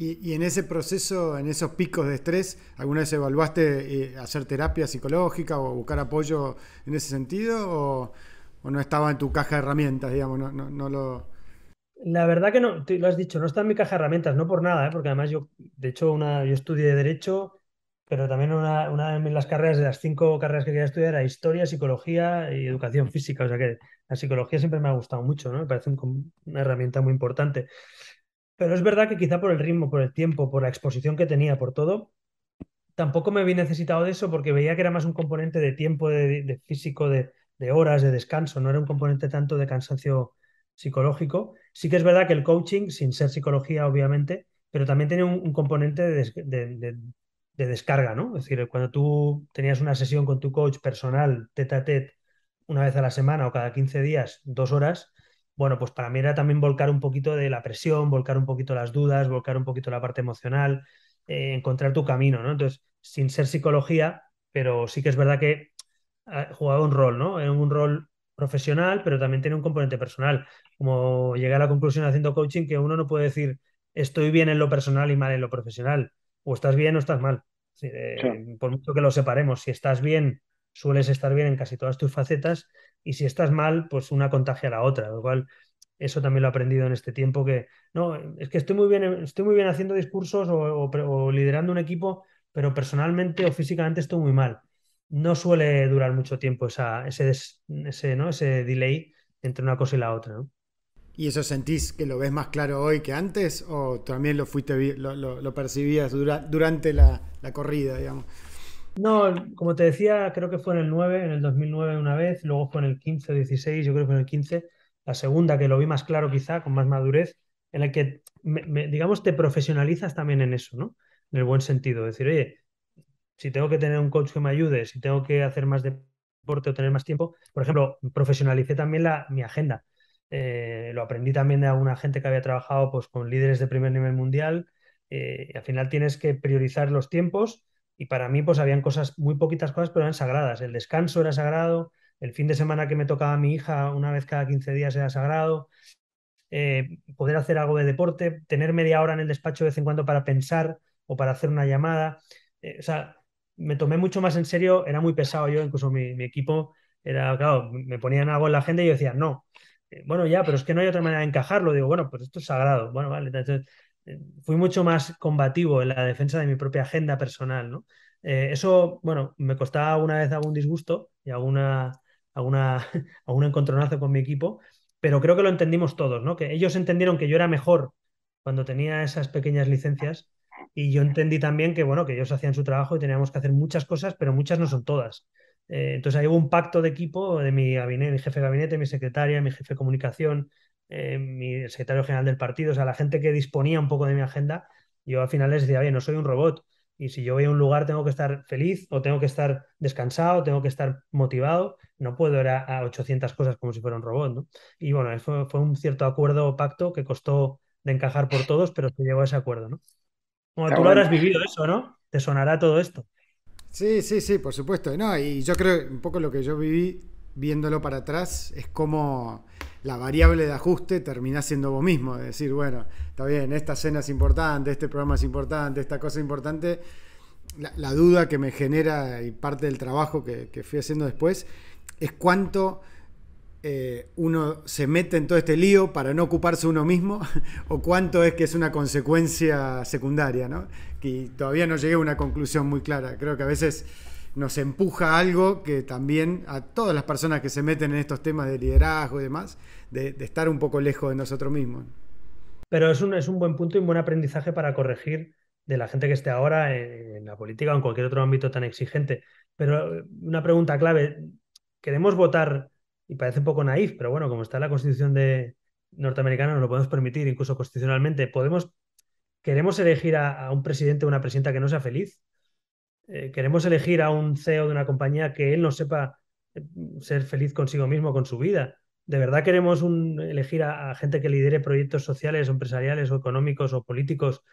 Y en ese proceso, en esos picos de estrés, ¿alguna vez evaluaste hacer terapia psicológica o buscar apoyo en ese sentido? ¿O no estaba en tu caja de herramientas, digamos? No lo... La verdad que no, tú lo has dicho, no está en mi caja de herramientas, no por nada, ¿eh? Porque además yo, de hecho, yo estudié Derecho, pero también una de las carreras, de las 5 carreras que quería estudiar, era Historia, Psicología y Educación Física. O sea que la psicología siempre me ha gustado mucho, ¿no? Me parece una herramienta muy importante. Pero es verdad que quizá por el ritmo, por el tiempo, por la exposición que tenía, por todo, tampoco me vi necesitado de eso porque veía que era más un componente de tiempo, de físico, de horas, de descanso, no era un componente tanto de cansancio psicológico. Sí que es verdad que el coaching, sin ser psicología, obviamente, pero también tiene un componente de descarga, ¿no? Es decir, cuando tú tenías una sesión con tu coach personal, tete a tete, una vez a la semana o cada 15 días, 2 horas, bueno, pues para mí era también volcar un poquito de la presión, volcar un poquito las dudas, volcar un poquito la parte emocional, encontrar tu camino, ¿no? Entonces, sin ser psicología, pero sí que es verdad que ha jugado un rol, ¿no? En un rol profesional, pero también tiene un componente personal. Como llegué a la conclusión haciendo coaching que uno no puede decir estoy bien en lo personal y mal en lo profesional. O estás bien o estás mal. Es decir, Claro. por mucho que lo separemos, si estás bien, sueles estar bien en casi todas tus facetas, y si estás mal, pues una contagia a la otra. Lo cual, eso también lo he aprendido en este tiempo que, no, es que estoy muy bien haciendo discursos o liderando un equipo, pero personalmente o físicamente estoy muy mal. No suele durar mucho tiempo ¿no? Ese delay entre una cosa y la otra, ¿no? ¿Y eso sentís que lo ves más claro hoy que antes? ¿O también lo fuiste lo percibías durante la corrida, digamos? No, como te decía, creo que fue en el 9, en el 2009 una vez, luego fue en el 15 o 16, yo creo que fue en el 15, la segunda que lo vi más claro quizá, con más madurez, en la que, digamos, te profesionalizas también en eso, ¿no? En el buen sentido, decir, oye, si tengo que tener un coach que me ayude, si tengo que hacer más deporte o tener más tiempo, por ejemplo, profesionalicé también mi agenda. Lo aprendí también de alguna gente que había trabajado pues, con líderes de primer nivel mundial. Y al final tienes que priorizar los tiempos y para mí pues habían cosas, muy poquitas cosas, pero eran sagradas. El descanso era sagrado, el fin de semana que me tocaba a mi hija una vez cada 15 días era sagrado, poder hacer algo de deporte, tener media hora en el despacho de vez en cuando para pensar o para hacer una llamada. O sea, me tomé mucho más en serio, era muy pesado yo, incluso mi equipo era, claro, me ponían algo en la agenda y yo decía, no. Bueno, ya, pero es que no hay otra manera de encajarlo. Digo, bueno, pues esto es sagrado. Bueno, vale. Entonces, fui mucho más combativo en la defensa de mi propia agenda personal, ¿no? Eso, bueno, me costaba una vez algún disgusto y alguna, algún encontronazo con mi equipo, pero creo que lo entendimos todos, ¿no? Que ellos entendieron que yo era mejor cuando tenía esas pequeñas licencias y yo entendí también que, bueno, que ellos hacían su trabajo y teníamos que hacer muchas cosas, pero muchas no son todas. Entonces ahí hubo un pacto de equipo de mi gabinete, mi jefe de gabinete, mi secretaria, mi jefe de comunicación, mi secretario general del partido, o sea, la gente que disponía un poco de mi agenda. Yo al final les decía, oye, no soy un robot, y si yo voy a un lugar tengo que estar feliz o tengo que estar descansado, tengo que estar motivado, no puedo ir a 800 cosas como si fuera un robot, ¿no? Y bueno, fue un cierto acuerdo o pacto que costó de encajar por todos, pero se llegó a ese acuerdo, ¿no? Bueno, Está tú lo bueno. habrás vivido eso, ¿no? Te sonará todo esto. Sí, sí, sí, por supuesto. No, y yo creo un poco lo que yo viví. viéndolo para atrás, es como la variable de ajuste termina siendo vos mismo. Es decir, bueno, está bien, esta cena es importante, este programa es importante, esta cosa es importante. La duda que me genera y parte del trabajo que fui haciendo después es cuánto uno se mete en todo este lío para no ocuparse uno mismo o cuánto es que es una consecuencia secundaria, ¿no? Que todavía no llegué a una conclusión muy clara. Creo que a veces nos empuja algo que también a todas las personas que se meten en estos temas de liderazgo y demás, de estar un poco lejos de nosotros mismos. Pero es un buen punto y un buen aprendizaje para corregir de la gente que esté ahora en la política o en cualquier otro ámbito tan exigente. Pero una pregunta clave, ¿queremos votar? Y parece un poco naif, pero bueno, como está la Constitución de norteamericana, nos lo podemos permitir, incluso constitucionalmente. ¿Queremos elegir a un presidente o una presidenta que no sea feliz? ¿Queremos elegir a un CEO de una compañía que él no sepa eh, ser feliz consigo mismo, con su vida? ¿De verdad queremos elegir a gente que lidere proyectos sociales o empresariales o económicos o políticos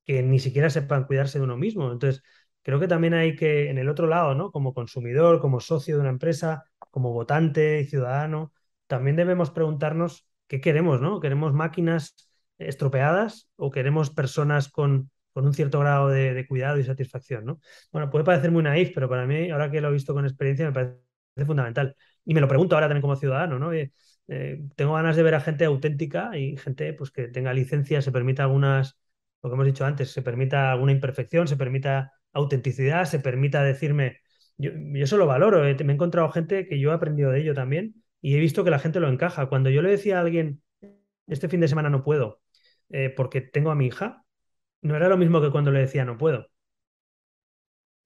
que ni siquiera sepan cuidarse de uno mismo? Entonces, creo que también hay que, en el otro lado, ¿no? Como consumidor, como socio de una empresa, como votante y ciudadano, también debemos preguntarnos qué queremos, ¿no? ¿Queremos máquinas estropeadas o queremos personas con un cierto grado de cuidado y satisfacción, ¿no? Bueno, puede parecer muy naif, pero para mí, ahora que lo he visto con experiencia, me parece fundamental. Y me lo pregunto ahora también como ciudadano, ¿no? Tengo ganas de ver a gente auténtica y gente pues, que tenga licencia, se permita algunas, lo que hemos dicho antes, se permita alguna imperfección, se permita autenticidad, se permita decirme, yo eso lo valoro, me he encontrado gente que yo he aprendido de ello también y he visto que la gente lo encaja. Cuando yo le decía a alguien, este fin de semana no puedo, porque tengo a mi hija, no era lo mismo que cuando le decía no puedo. O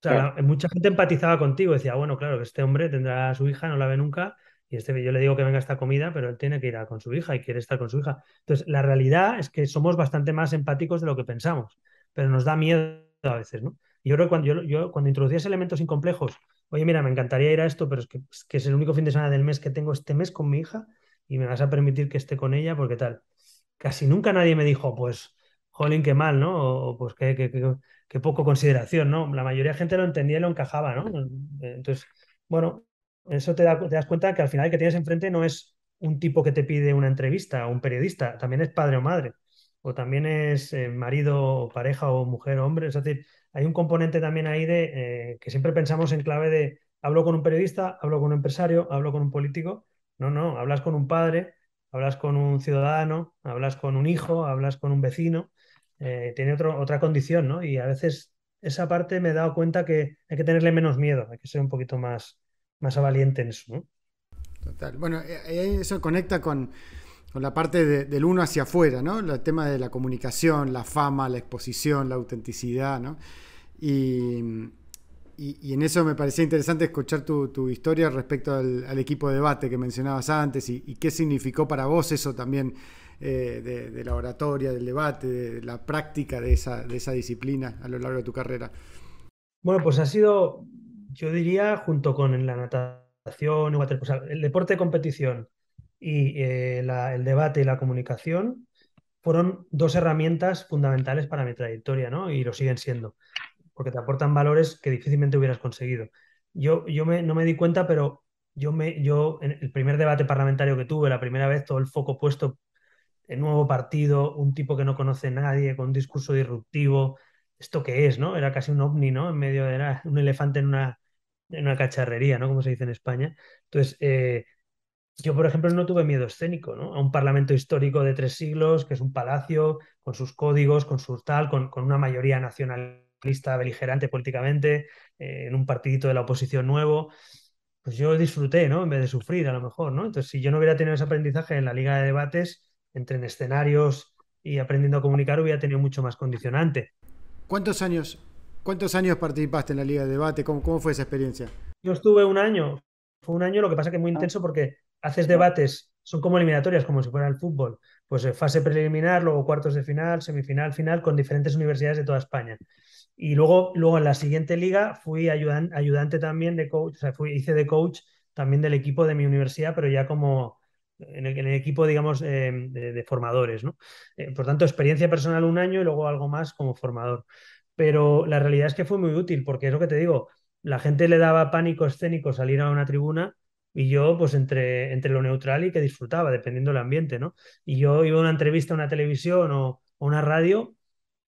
sea, Claro. mucha gente empatizaba contigo, decía, bueno, claro, que este hombre tendrá a su hija, no la ve nunca, y yo le digo que venga esta comida, pero él tiene que ir con su hija y quiere estar con su hija. Entonces, la realidad es que somos bastante más empáticos de lo que pensamos, pero nos da miedo a veces, ¿no? Y yo creo que yo cuando introducías elementos incomplejos, oye, mira, me encantaría ir a esto, pero es el único fin de semana del mes que tengo este mes con mi hija y me vas a permitir que esté con ella, porque tal. Casi nunca nadie me dijo, pues, jolín, qué mal, ¿no? O pues qué poco consideración, ¿no? La mayoría de gente lo entendía y lo encajaba, ¿no? Entonces, bueno, eso te das cuenta que al final el que tienes enfrente no es un tipo que te pide una entrevista o un periodista, también es padre o madre, o también es marido o pareja o mujer o hombre. Es decir, hay un componente también ahí de que siempre pensamos en clave de hablo con un periodista, hablo con un empresario, hablo con un político. No, no, hablas con un padre, hablas con un ciudadano, hablas con un hijo, hablas con un vecino, tiene otra condición, ¿no? Y a veces esa parte me he dado cuenta que hay que tenerle menos miedo, hay que ser un poquito más valiente en eso, ¿no? Total. Bueno, eso conecta con la parte del uno hacia afuera, ¿no? El tema de la comunicación, la fama, la exposición, la autenticidad, ¿no? Y, y en eso me parecía interesante escuchar tu historia respecto al equipo de debate que mencionabas antes y qué significó para vos eso también de la oratoria, del debate, de la práctica de esa disciplina a lo largo de tu carrera. Bueno, pues ha sido, yo diría, junto con la natación, el waterpolo, o sea, el deporte de competición y el debate y la comunicación fueron dos herramientas fundamentales para mi trayectoria, ¿no? Y lo siguen siendo, porque te aportan valores que difícilmente hubieras conseguido. No me di cuenta, pero yo en el primer debate parlamentario que tuve, la primera vez, todo el foco puesto en nuevo partido, un tipo que no conoce a nadie, con un discurso disruptivo. ¿Esto qué es, no? Era casi un ovni, ¿no? En medio, era un elefante en una cacharrería, ¿no? Como se dice en España. Entonces, yo, por ejemplo, no tuve miedo escénico, ¿no? A un parlamento histórico de 3 siglos, que es un palacio, con sus códigos, con sus tal, con una mayoría nacionalista beligerante políticamente, en un partidito de la oposición nuevo. Pues yo disfruté, ¿no? En vez de sufrir, a lo mejor, ¿no? Entonces, si yo no hubiera tenido ese aprendizaje en la liga de debates, entre en escenarios y aprendiendo a comunicar, hubiera tenido mucho más condicionante. ¿Cuántos años, cuántos años participaste en la Liga de Debate? ¿Cómo fue esa experiencia? Yo estuve un año, fue un año, lo que pasa que muy Ah, intenso porque haces no. debates, son como eliminatorias, como si fuera el fútbol. Pues fase preliminar, luego cuartos de final, semifinal, final, con diferentes universidades de toda España. Y luego en la siguiente liga fui ayudante también de coach, o sea, hice de coach también del equipo de mi universidad, pero ya como en el equipo, digamos, de formadores, ¿no? Por tanto, experiencia personal un año y luego algo más como formador. Pero la realidad es que fue muy útil, porque es lo que te digo, la gente le daba pánico escénico salir a una tribuna y yo pues entre lo neutral y que disfrutaba, dependiendo del ambiente, ¿no? Y yo iba a una entrevista a una televisión o una radio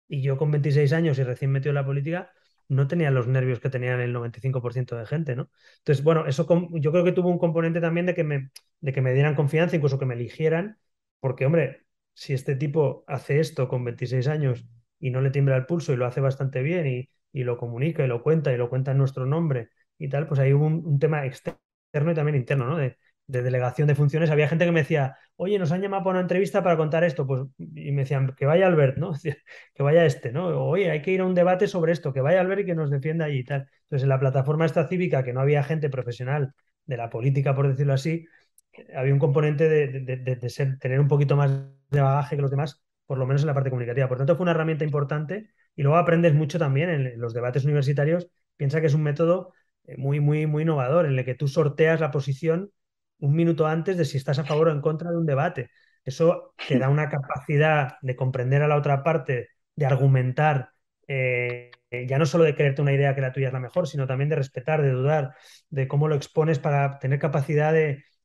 y yo con 26 años y recién metido en la política no tenía los nervios que tenían el 95% de gente, ¿no? Entonces, bueno, yo creo que tuvo un componente también de que me dieran confianza, incluso que me eligieran, porque, hombre, si este tipo hace esto con 26 años y no le tiembla el pulso y lo hace bastante bien y lo comunica y lo cuenta en nuestro nombre y tal, pues hay un tema externo y también interno, ¿no? De delegación de funciones. Había gente que me decía, oye, nos han llamado para una entrevista para contar esto, pues, y me decían, que vaya Albert, ¿no? Que vaya este, ¿no? Oye, hay que ir a un debate sobre esto, que vaya Albert y que nos defienda allí y tal. Entonces, en la plataforma esta cívica, que no había gente profesional de la política, por decirlo así, había un componente de tener un poquito más de bagaje que los demás, por lo menos en la parte comunicativa. Por tanto, fue una herramienta importante y luego aprendes mucho también en los debates universitarios. Piensa que es un método muy, muy, muy innovador en el que tú sorteas la posición un minuto antes de si estás a favor o en contra de un debate. Eso te da una capacidad de comprender a la otra parte, de argumentar, ya no solo de creerte una idea que la tuya es la mejor, sino también de respetar, de dudar, de cómo lo expones para tener capacidad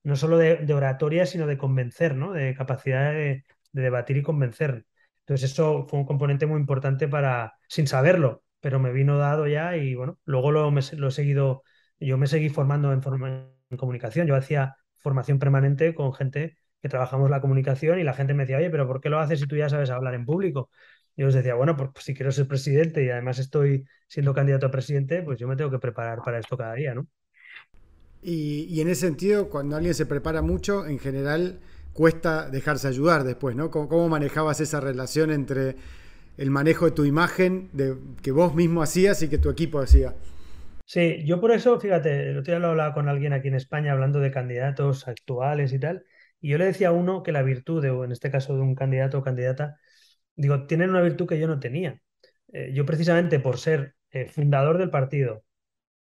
no solo de oratoria, sino de convencer, ¿no? De capacidad de debatir y convencer. Entonces eso fue un componente muy importante sin saberlo, pero me vino dado ya y bueno, luego lo he seguido, yo me seguí formando en comunicación, yo hacía formación permanente con gente que trabajamos la comunicación y la gente me decía, oye, pero ¿por qué lo haces si tú ya sabes hablar en público? Yo les decía, bueno, pues si quiero ser presidente y además estoy siendo candidato a presidente, pues yo me tengo que preparar para esto cada día, ¿no? Y en ese sentido, cuando alguien se prepara mucho, en general cuesta dejarse ayudar después, ¿no? ¿Cómo manejabas esa relación entre el manejo de tu imagen, que vos mismo hacías y que tu equipo hacía? Sí, yo por eso, fíjate, el otro día lo hablaba con alguien aquí en España hablando de candidatos actuales y tal, y yo le decía a uno que la virtud, o en este caso de un candidato o candidata, digo, tienen una virtud que yo no tenía. Yo precisamente por ser fundador del partido,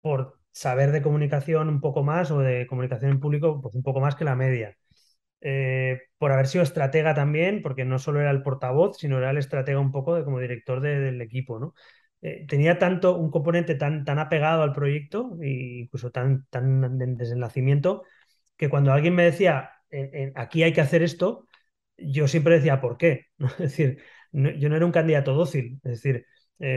por saber de comunicación un poco más o de comunicación en público, pues un poco más que la media. Por haber sido estratega también, porque no solo era el portavoz, sino era el estratega un poco como director del equipo, ¿no? Tenía tanto un componente tan apegado al proyecto, e incluso tan desde el nacimiento, que cuando alguien me decía, aquí hay que hacer esto, yo siempre decía, ¿por qué? ¿No? Es decir, yo no era un candidato dócil, es decir,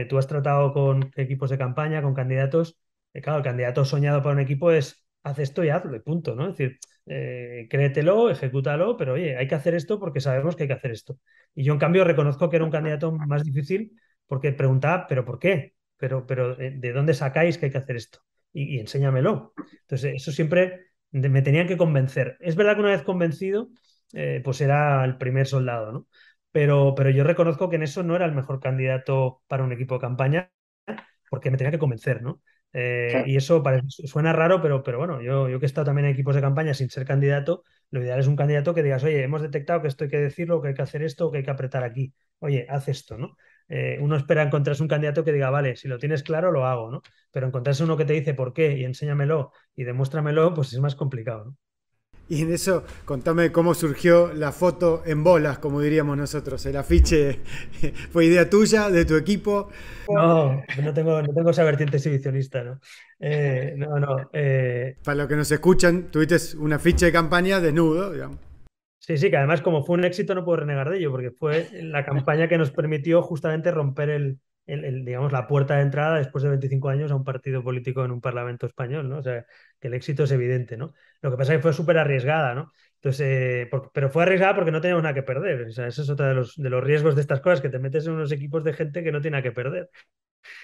tú has tratado con equipos de campaña, con candidatos, claro, el candidato soñado para un equipo es, haz esto y hazlo, y punto, ¿no? Es decir, créetelo, ejecútalo, pero oye, hay que hacer esto porque sabemos que hay que hacer esto. Y yo, en cambio, reconozco que era un candidato más difícil porque preguntaba, ¿pero por qué? Pero ¿de dónde sacáis que hay que hacer esto? Y enséñamelo. Entonces, eso siempre me tenían que convencer. Es verdad que una vez convencido, pues era el primer soldado, ¿no? Pero yo reconozco que en eso no era el mejor candidato para un equipo de campaña porque me tenía que convencer, ¿no? Y eso suena raro, pero bueno, yo que he estado también en equipos de campaña sin ser candidato, lo ideal es un candidato que digas, oye, hemos detectado que esto hay que decirlo, que hay que hacer esto, que hay que apretar aquí. Oye, haz esto, ¿no? Uno espera encontrarse un candidato que diga, vale, si lo tienes claro, lo hago, ¿no? Pero encontrarse uno que te dice por qué y enséñamelo y demuéstramelo, pues es más complicado, ¿no? Y en eso, contame cómo surgió la foto en bolas, como diríamos nosotros. El afiche fue idea tuya, de tu equipo. No tengo esa vertiente exhibicionista, ¿no? No, no. Para los que nos escuchan, tuviste un afiche de campaña desnudo, digamos. Sí, sí, que además como fue un éxito no puedo renegar de ello, porque fue la campaña que nos permitió justamente romper digamos, la puerta de entrada después de 25 años a un partido político en un parlamento español, ¿no? O sea, que el éxito es evidente, ¿no? Lo que pasa es que fue súper arriesgada, ¿no? Entonces, pero fue arriesgada porque no teníamos nada que perder. O sea, eso es otro de los riesgos de estas cosas, que te metes en unos equipos de gente que no tiene nada que perder.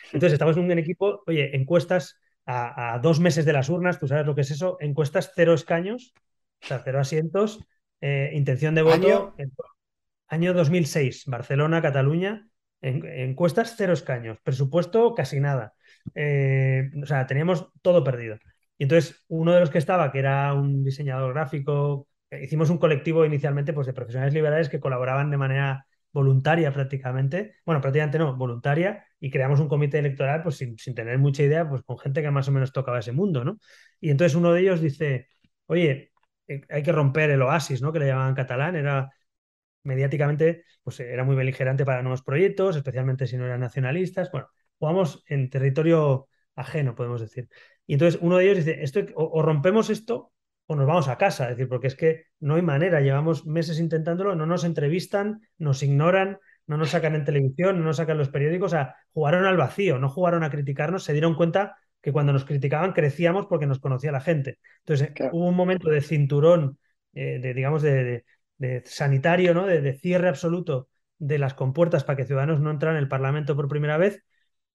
Entonces, estamos en un equipo, oye, encuestas a 2 meses de las urnas, tú sabes lo que es eso, encuestas 0 escaños, o sea, 0 asientos, intención de Año, voto, año 2006, Barcelona, Cataluña, encuestas 0 escaños, presupuesto casi nada. O sea, teníamos todo perdido. Y entonces, uno de los que estaba, que era un diseñador gráfico, hicimos un colectivo inicialmente pues, de profesionales liberales que colaboraban de manera voluntaria prácticamente, bueno, prácticamente no, voluntaria, y creamos un comité electoral pues sin tener mucha idea, pues con gente que más o menos tocaba ese mundo, ¿no? Y entonces uno de ellos dice, oye, hay que romper el oasis, ¿no? Que le llamaban catalán, era mediáticamente, pues era muy beligerante para nuevos proyectos, especialmente si no eran nacionalistas. Bueno, jugamos en territorio ajeno, podemos decir. Y entonces uno de ellos dice, o rompemos esto o nos vamos a casa. Es decir, porque es que no hay manera, llevamos meses intentándolo, no nos entrevistan, nos ignoran, no nos sacan en televisión, no nos sacan los periódicos, o sea, jugaron al vacío, no jugaron a criticarnos, se dieron cuenta que cuando nos criticaban crecíamos porque nos conocía la gente. Entonces, Claro. hubo un momento de cinturón, digamos, de sanitario, ¿no? De cierre absoluto de las compuertas para que Ciudadanos no entraran en el Parlamento por primera vez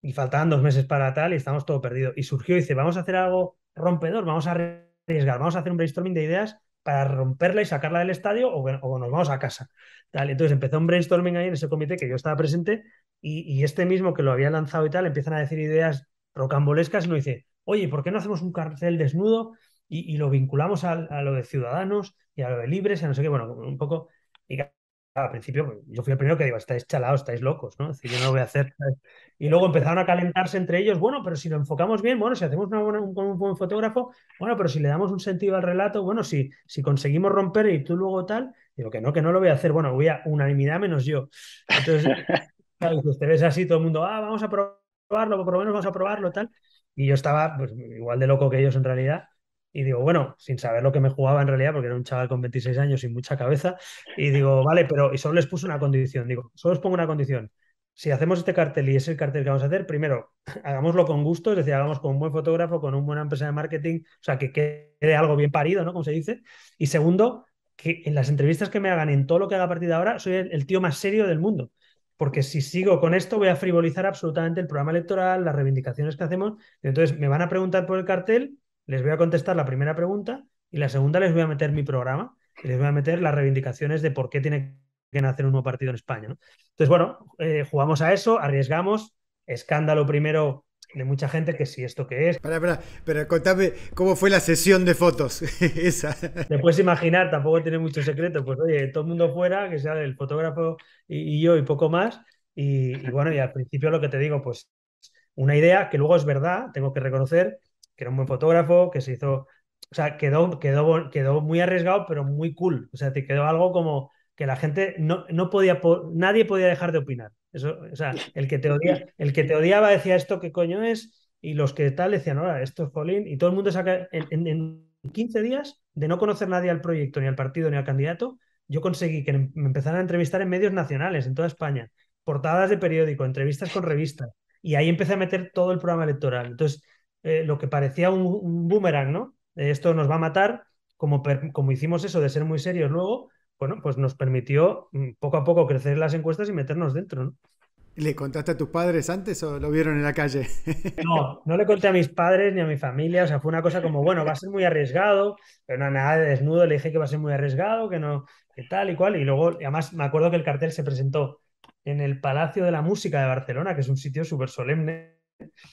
y faltaban 2 meses para tal y estamos todo perdido. Y surgió y dice, vamos a hacer algo rompedor, vamos a arriesgar, vamos a hacer un brainstorming de ideas para romperla y sacarla del estadio o nos vamos a casa. Tal. Entonces empezó un brainstorming ahí en ese comité que yo estaba presente y este mismo que lo había lanzado y tal, empiezan a decir ideas rocambolescas y nos dice, oye, ¿por qué no hacemos un cartel desnudo y lo vinculamos a lo de Ciudadanos y a lo de Libres y a no sé qué? Bueno, un poco... Y claro, al principio pues, yo fui el primero que digo, estáis chalados, estáis locos, ¿no? Es decir, yo no lo voy a hacer. ¿Sabes? Y luego empezaron a calentarse entre ellos, bueno, pero si lo enfocamos bien, bueno, si hacemos un buen fotógrafo, bueno, pero si le damos un sentido al relato, bueno, si conseguimos romper y tú luego tal, digo que no lo voy a hacer, bueno, voy a unanimidad menos yo. Entonces, claro, pues te ves así, todo el mundo, vamos a probarlo, por lo menos vamos a probarlo, tal. Y yo estaba pues, igual de loco que ellos en realidad. Y digo, bueno, sin saber lo que me jugaba en realidad, porque era un chaval con 26 años sin mucha cabeza. Y digo, vale, pero y solo les puse una condición. Digo, solo os pongo una condición. Si hacemos este cartel y es el cartel que vamos a hacer, primero, hagámoslo con gusto, es decir, hagamos con un buen fotógrafo, con una buena empresa de marketing, o sea, que quede algo bien parido, ¿no? Como se dice. Y segundo, que en las entrevistas que me hagan, en todo lo que haga a partir de ahora, soy el tío más serio del mundo. Porque si sigo con esto, voy a frivolizar absolutamente el programa electoral, las reivindicaciones que hacemos. Entonces, me van a preguntar por el cartel, les voy a contestar la primera pregunta y la segunda les voy a meter mi programa y les voy a meter las reivindicaciones de por qué tiene que nacer un nuevo partido en España, ¿no? Entonces, bueno, jugamos a eso, arriesgamos, escándalo primero de mucha gente, que si esto qué es. Pero contame cómo fue la sesión de fotos. Esa. Te puedes imaginar, tampoco tiene mucho secreto, pues oye, todo el mundo fuera, que sea el fotógrafo y yo y poco más. Y bueno, y al principio lo que te digo, pues una idea que luego es verdad, tengo que reconocer que era un buen fotógrafo, que se hizo, o sea, quedó muy arriesgado, pero muy cool. O sea, te quedó algo como que la gente no podía, nadie podía dejar de opinar. Eso, o sea, el que te odiaba decía esto qué coño es, y los que tal decían, ahora, esto es Jolín, y todo el mundo saca en 15 días de no conocer nadie al proyecto, ni al partido, ni al candidato, yo conseguí que me empezaran a entrevistar en medios nacionales, en toda España, portadas de periódico, entrevistas con revistas. Y ahí empecé a meter todo el programa electoral. Entonces, lo que parecía un boomerang, ¿no? Esto nos va a matar, como hicimos eso de ser muy serios luego, bueno, pues nos permitió poco a poco crecer las encuestas y meternos dentro, ¿no? ¿Le contaste a tus padres antes o lo vieron en la calle? No, no le conté a mis padres ni a mi familia, o sea, fue una cosa como, bueno, va a ser muy arriesgado, pero no, nada de desnudo, le dije que va a ser muy arriesgado, que no, que tal y cual, y luego, además, me acuerdo que el cartel se presentó en el Palacio de la Música de Barcelona, que es un sitio súper solemne.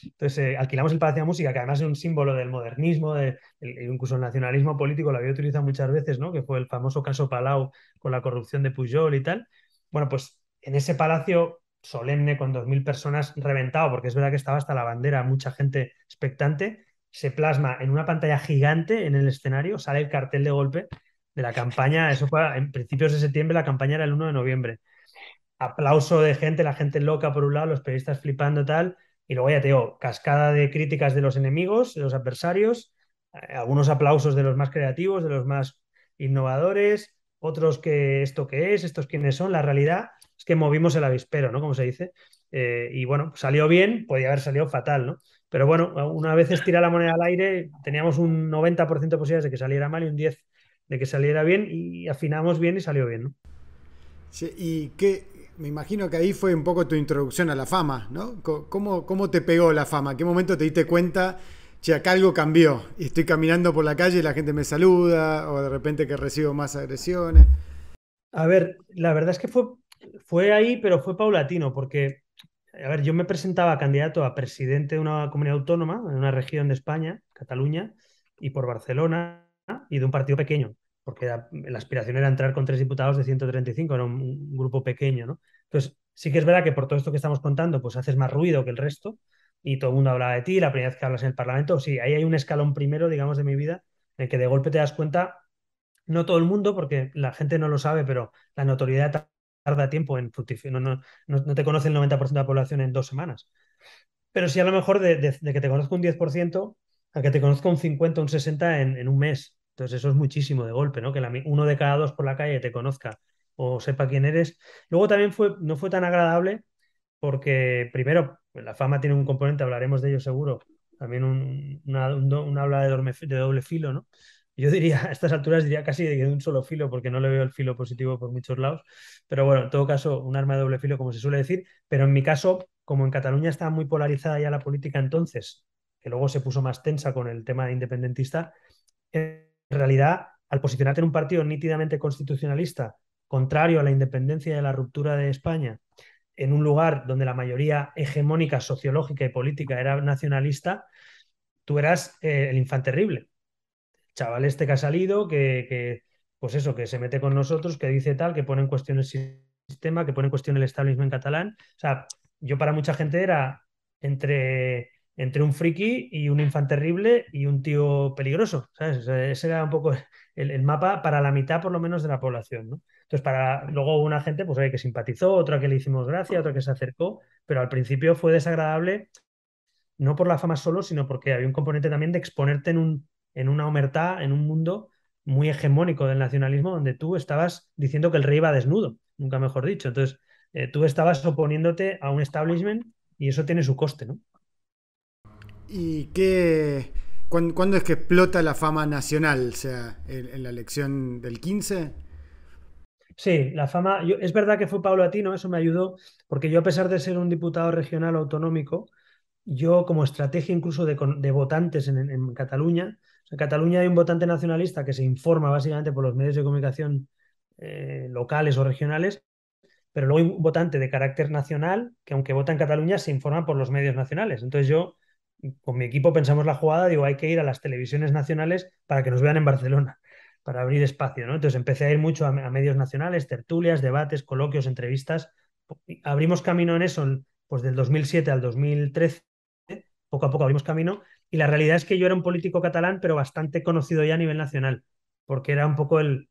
Entonces, alquilamos el Palacio de la Música, que además es un símbolo del modernismo, incluso el nacionalismo político, lo había utilizado muchas veces, ¿no? Que fue el famoso caso Palau con la corrupción de Pujol y tal. Bueno, pues en ese palacio solemne con 2.000 personas reventado, porque es verdad que estaba hasta la bandera, mucha gente expectante, se plasma en una pantalla gigante en el escenario, sale el cartel de golpe de la campaña, eso fue en principios de septiembre, la campaña era el 1 de noviembre. Aplauso de gente, la gente loca por un lado, los periodistas flipando tal, y luego ya te digo, cascada de críticas de los enemigos, de los adversarios, algunos aplausos de los más creativos, de los más innovadores, otros que esto qué es, estos quiénes son, la realidad es que movimos el avispero, ¿no? Como se dice. Y bueno, salió bien, podía haber salido fatal, ¿no? Pero bueno, una vez estira la moneda al aire, teníamos un 90% de posibilidades de que saliera mal y un 10% de que saliera bien, y afinamos bien y salió bien, ¿no? Sí, y qué, me imagino que ahí fue un poco tu introducción a la fama, ¿no? ¿Cómo te pegó la fama? ¿Qué momento te diste cuenta, che, acá algo cambió? Y estoy caminando por la calle y la gente me saluda, o de repente que recibo más agresiones. A ver, la verdad es que fue ahí, pero fue paulatino, porque, a ver, yo me presentaba candidato a presidente de una comunidad autónoma, en una región de España, Cataluña, y por Barcelona, y de un partido pequeño, porque la aspiración era entrar con 3 diputados de 135, era un grupo pequeño, ¿no? Entonces, sí que es verdad que por todo esto que estamos contando, pues haces más ruido que el resto, y todo el mundo hablaba de ti, la primera vez que hablas en el Parlamento, sí, ahí hay un escalón primero, digamos, de mi vida, en el que de golpe te das cuenta no todo el mundo, porque la gente no lo sabe, pero la notoriedad tarda tiempo en fructificar. No te conoce el 90% de la población en 2 semanas. Pero sí a lo mejor de que te conozca un 10% a que te conozca un 50 un 60 en un mes. Entonces eso es muchísimo de golpe, ¿no? Que uno de cada dos por la calle te conozca o sepa quién eres. Luego también no fue tan agradable porque, primero, pues, la fama tiene un componente, hablaremos de ello seguro, también una habla de doble filo, ¿no? Yo diría, a estas alturas diría casi de un solo filo, porque no le veo el filo positivo por muchos lados. Pero bueno, en todo caso, un arma de doble filo, como se suele decir. Pero en mi caso, como en Cataluña estaba muy polarizada ya la política entonces, que luego se puso más tensa con el tema independentista, en realidad, al posicionarte en un partido nítidamente constitucionalista, contrario a la independencia y a la ruptura de España, en un lugar donde la mayoría hegemónica, sociológica y política era nacionalista, tú eras el infante terrible. Chaval este que ha salido, pues eso, que se mete con nosotros, que dice tal, que pone en cuestión el sistema, que pone en cuestión el establishment catalán. O sea, yo para mucha gente era entre un friki y un infante terrible y un tío peligroso, ¿sabes? O sea, ese era un poco el mapa para la mitad, por lo menos, de la población, ¿no? Entonces, luego hubo una gente pues, que simpatizó, otra que le hicimos gracia, otra que se acercó, pero al principio fue desagradable no por la fama solo, sino porque había un componente también de exponerte en una omertá, en un mundo muy hegemónico del nacionalismo, donde tú estabas diciendo que el rey iba desnudo, nunca mejor dicho. Entonces, tú estabas oponiéndote a un establishment y eso tiene su coste, ¿no? ¿Y cuándo es que explota la fama nacional? O sea, en la elección del 15. Sí, la fama, es verdad que fue paulatino, eso me ayudó, porque yo a pesar de ser un diputado regional autonómico, yo como estrategia incluso de votantes en Cataluña, en Cataluña hay un votante nacionalista que se informa básicamente por los medios de comunicación locales o regionales, pero luego hay un votante de carácter nacional que aunque vota en Cataluña se informa por los medios nacionales. Entonces yo con mi equipo pensamos la jugada, digo, hay que ir a las televisiones nacionales para que nos vean en Barcelona, para abrir espacio, ¿no? Entonces empecé a ir mucho a medios nacionales, tertulias, debates, coloquios, entrevistas. Abrimos camino en eso, pues del 2007 al 2013, poco a poco abrimos camino, y la realidad es que yo era un político catalán, pero bastante conocido ya a nivel nacional, porque era un poco el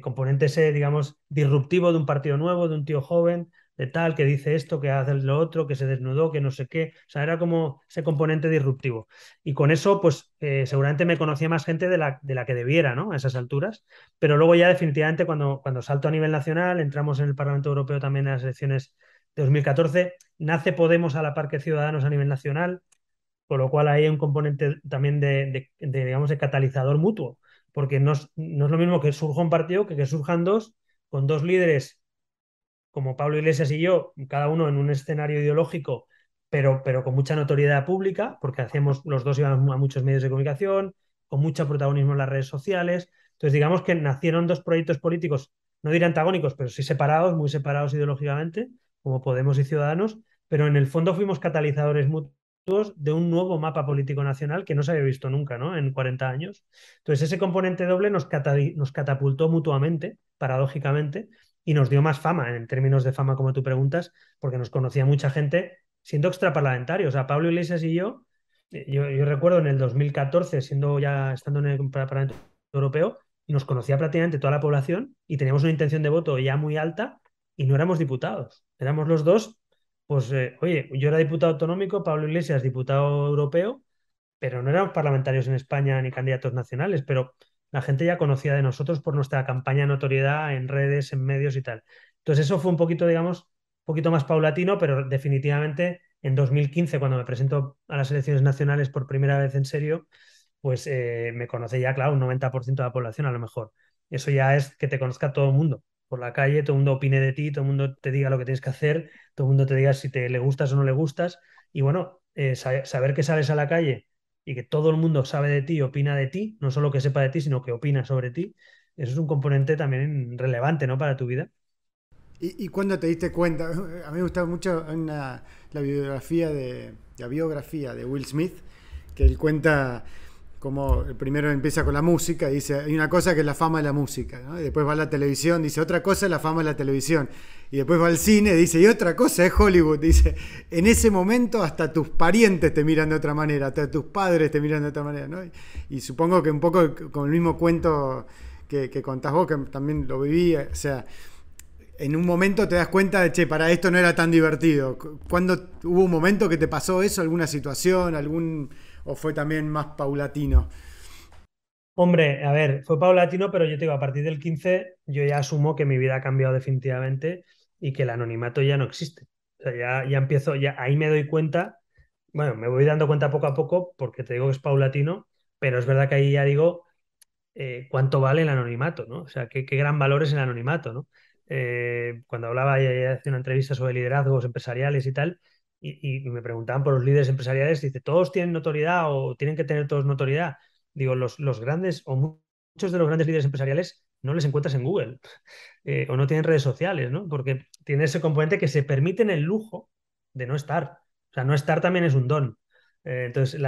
componente ese, digamos, disruptivo de un partido nuevo, de un tío joven, de tal, que dice esto, que hace lo otro, que se desnudó, que no sé qué. O sea, era como ese componente disruptivo. Y con eso, pues seguramente me conocía más gente de la que debiera, ¿no? A esas alturas. Pero luego ya definitivamente cuando salto a nivel nacional, entramos en el Parlamento Europeo también en las elecciones de 2014, nace Podemos a la par que Ciudadanos a nivel nacional, con lo cual ahí hay un componente también digamos, de catalizador mutuo, porque no es lo mismo que surja un partido que surjan dos, con dos líderes como Pablo Iglesias y yo, cada uno en un escenario ideológico, pero con mucha notoriedad pública, porque hacíamos, los dos íbamos a muchos medios de comunicación, con mucho protagonismo en las redes sociales. Entonces, digamos que nacieron dos proyectos políticos, no diré antagónicos, pero sí separados, muy separados ideológicamente, como Podemos y Ciudadanos, pero en el fondo fuimos catalizadores mutuos de un nuevo mapa político nacional que no se había visto nunca, ¿no? En 40 años. Entonces, ese componente doble nos catapultó mutuamente, paradójicamente, y nos dio más fama, en términos de fama, como tú preguntas, porque nos conocía mucha gente siendo extraparlamentarios. O sea, Pablo Iglesias y yo recuerdo en el 2014, estando en el Parlamento Europeo, nos conocía prácticamente toda la población y teníamos una intención de voto ya muy alta y no éramos diputados. Éramos los dos, pues, oye, yo era diputado autonómico, Pablo Iglesias diputado europeo, pero no éramos parlamentarios en España ni candidatos nacionales, pero la gente ya conocía de nosotros por nuestra campaña de notoriedad en redes, en medios y tal. Entonces eso fue un poquito, digamos, un poquito más paulatino, pero definitivamente en 2015, cuando me presento a las elecciones nacionales por primera vez en serio, pues me conoce ya, claro, un 90% de la población a lo mejor. Eso ya es que te conozca todo el mundo por la calle, todo el mundo opine de ti, todo el mundo te diga lo que tienes que hacer, todo el mundo te diga si te le gustas o no le gustas. Y bueno, saber que sales a la calle y que todo el mundo sabe de ti, opina de ti, no solo que sepa de ti, sino que opina sobre ti, eso es un componente también relevante, ¿no? Para tu vida. ¿Y cuándo te diste cuenta? A mí me gusta mucho la biografía de Will Smith, que él cuenta como el primero empieza con la música y dice, hay una cosa que es la fama de la música, ¿no? Y después va a la televisión, dice, otra cosa es la fama de la televisión. Y después va al cine, dice, y otra cosa es Hollywood. Dice, en ese momento hasta tus parientes te miran de otra manera, hasta tus padres te miran de otra manera, ¿no? Y supongo que un poco con el mismo cuento que contás vos, que también lo viví, o sea, en un momento te das cuenta de, che, para esto no era tan divertido. ¿Cuándo hubo un momento que te pasó eso? ¿Alguna situación? ¿O fue también más paulatino? Hombre, a ver, fue paulatino, pero yo te digo, a partir del 15 yo ya asumo que mi vida ha cambiado definitivamente y que el anonimato ya no existe. O sea, ya empiezo, ya ahí me doy cuenta, bueno, me voy dando cuenta poco a poco porque te digo que es paulatino, pero es verdad que ahí ya digo cuánto vale el anonimato, ¿no? O sea, qué gran valor es el anonimato, ¿no? Cuando hablaba y hacía una entrevista sobre liderazgos empresariales y tal, y me preguntaban por los líderes empresariales, dice, ¿todos tienen notoriedad o tienen que tener todos notoriedad? Digo, los grandes o muchos de los grandes líderes empresariales no les encuentras en Google o no tienen redes sociales, ¿no? Porque tiene ese componente que se permiten el lujo de no estar. O sea, no estar también es un don. Entonces,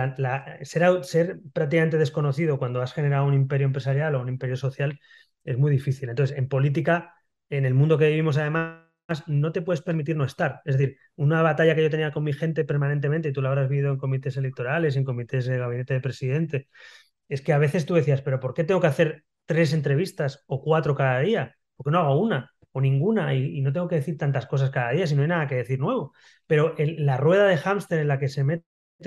ser prácticamente desconocido cuando has generado un imperio empresarial o un imperio social es muy difícil. Entonces, en política, en el mundo que vivimos además, no te puedes permitir no estar. Es decir, una batalla que yo tenía con mi gente permanentemente, y tú la habrás vivido en comités electorales, en comités de gabinete de presidente, es que a veces tú decías, pero ¿por qué tengo que hacer 3 entrevistas o 4 cada día? ¿Por qué no hago una o ninguna? Y no tengo que decir tantas cosas cada día si no hay nada que decir nuevo. Pero la rueda de hámster en la que se meten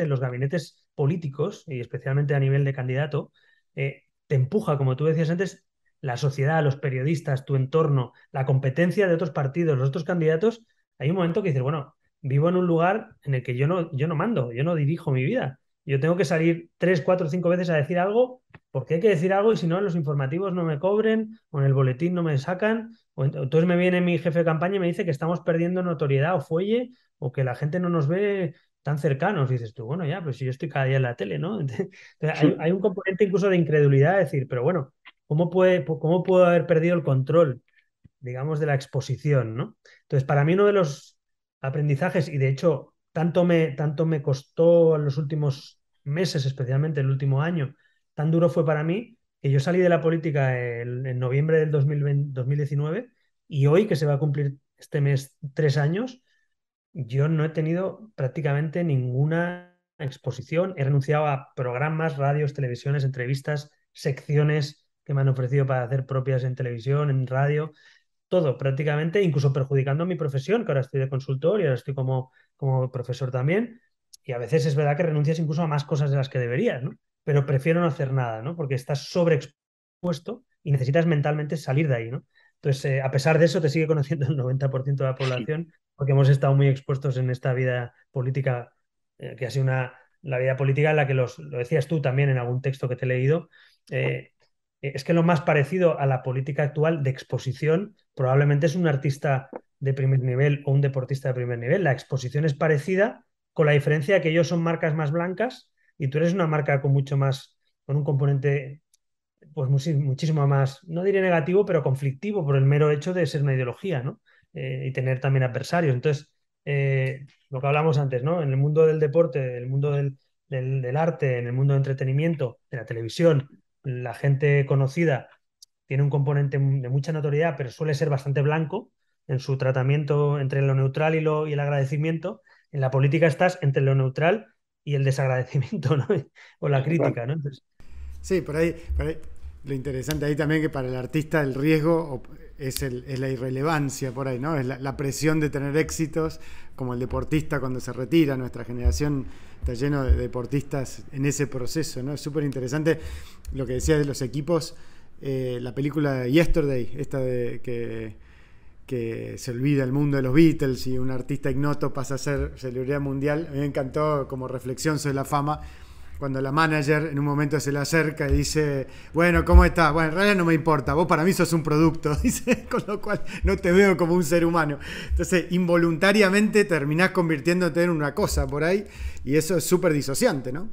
los gabinetes políticos, y especialmente a nivel de candidato, te empuja, como tú decías antes, la sociedad, los periodistas, tu entorno, la competencia de otros partidos, los otros candidatos. Hay un momento que dices, bueno, vivo en un lugar en el que yo no mando, yo no dirijo mi vida. Yo tengo que salir 3, 4, 5 veces a decir algo porque hay que decir algo y si no, en los informativos no me cobren o en el boletín no me sacan. Entonces me viene mi jefe de campaña y me dice que estamos perdiendo notoriedad o fuelle o que la gente no nos ve tan cercanos. Y dices tú, bueno, ya, pues si yo estoy cada día en la tele, ¿no? Entonces, hay un componente incluso de incredulidad, de decir, pero bueno, ¿cómo puedo haber perdido el control, digamos, de la exposición, ¿no? Entonces, para mí uno de los aprendizajes, y de hecho tanto me costó en los últimos meses, especialmente el último año, tan duro fue para mí que yo salí de la política en noviembre del 2020 2019 y hoy, que se va a cumplir este mes 3 años, yo no he tenido prácticamente ninguna exposición. He renunciado a programas, radios, televisiones, entrevistas, secciones que me han ofrecido para hacer propias en televisión, en radio todo prácticamente, incluso perjudicando mi profesión, que ahora estoy de consultor y ahora estoy como profesor también. Y a veces es verdad que renuncias incluso a más cosas de las que deberías, ¿no? Pero prefiero no hacer nada, ¿no? Porque estás sobreexpuesto y necesitas mentalmente salir de ahí, ¿no? Entonces, a pesar de eso, te sigue conociendo el 90% de la población, porque hemos estado muy expuestos en esta vida política, que ha sido la vida política en la que lo decías tú también en algún texto que te he leído, eh, es que lo más parecido a la política actual de exposición probablemente es un artista de primer nivel o un deportista de primer nivel. La exposición es parecida, con la diferencia de que ellos son marcas más blancas y tú eres una marca con mucho más, con un componente pues muchísimo más, no diré negativo, pero conflictivo por el mero hecho de ser una ideología, ¿no? Y tener también adversarios. Entonces, lo que hablamos antes, ¿no? En el mundo del deporte, en el mundo del arte, en el mundo del entretenimiento, de la televisión, la gente conocida tiene un componente de mucha notoriedad, pero suele ser bastante blanco en su tratamiento entre lo neutral y el agradecimiento. En la política estás entre lo neutral y el desagradecimiento, ¿no? O la crítica, ¿no? Entonces, Sí, por ahí lo interesante ahí también que para el artista el riesgo es la irrelevancia por ahí, ¿no? Es la presión de tener éxitos, como el deportista cuando se retira. Nuestra generación está lleno de deportistas en ese proceso, ¿no? Es súper interesante lo que decías de los equipos. La película Yesterday, esta de que se olvida el mundo de los Beatles y un artista ignoto pasa a ser celebridad mundial. A mí me encantó como reflexión sobre la fama cuando la manager en un momento se le acerca y dice, bueno, ¿cómo estás? Bueno, en realidad no me importa, vos para mí sos un producto, dice, con lo cual no te veo como un ser humano. Entonces, involuntariamente terminás convirtiéndote en una cosa por ahí y eso es súper disociante, ¿no?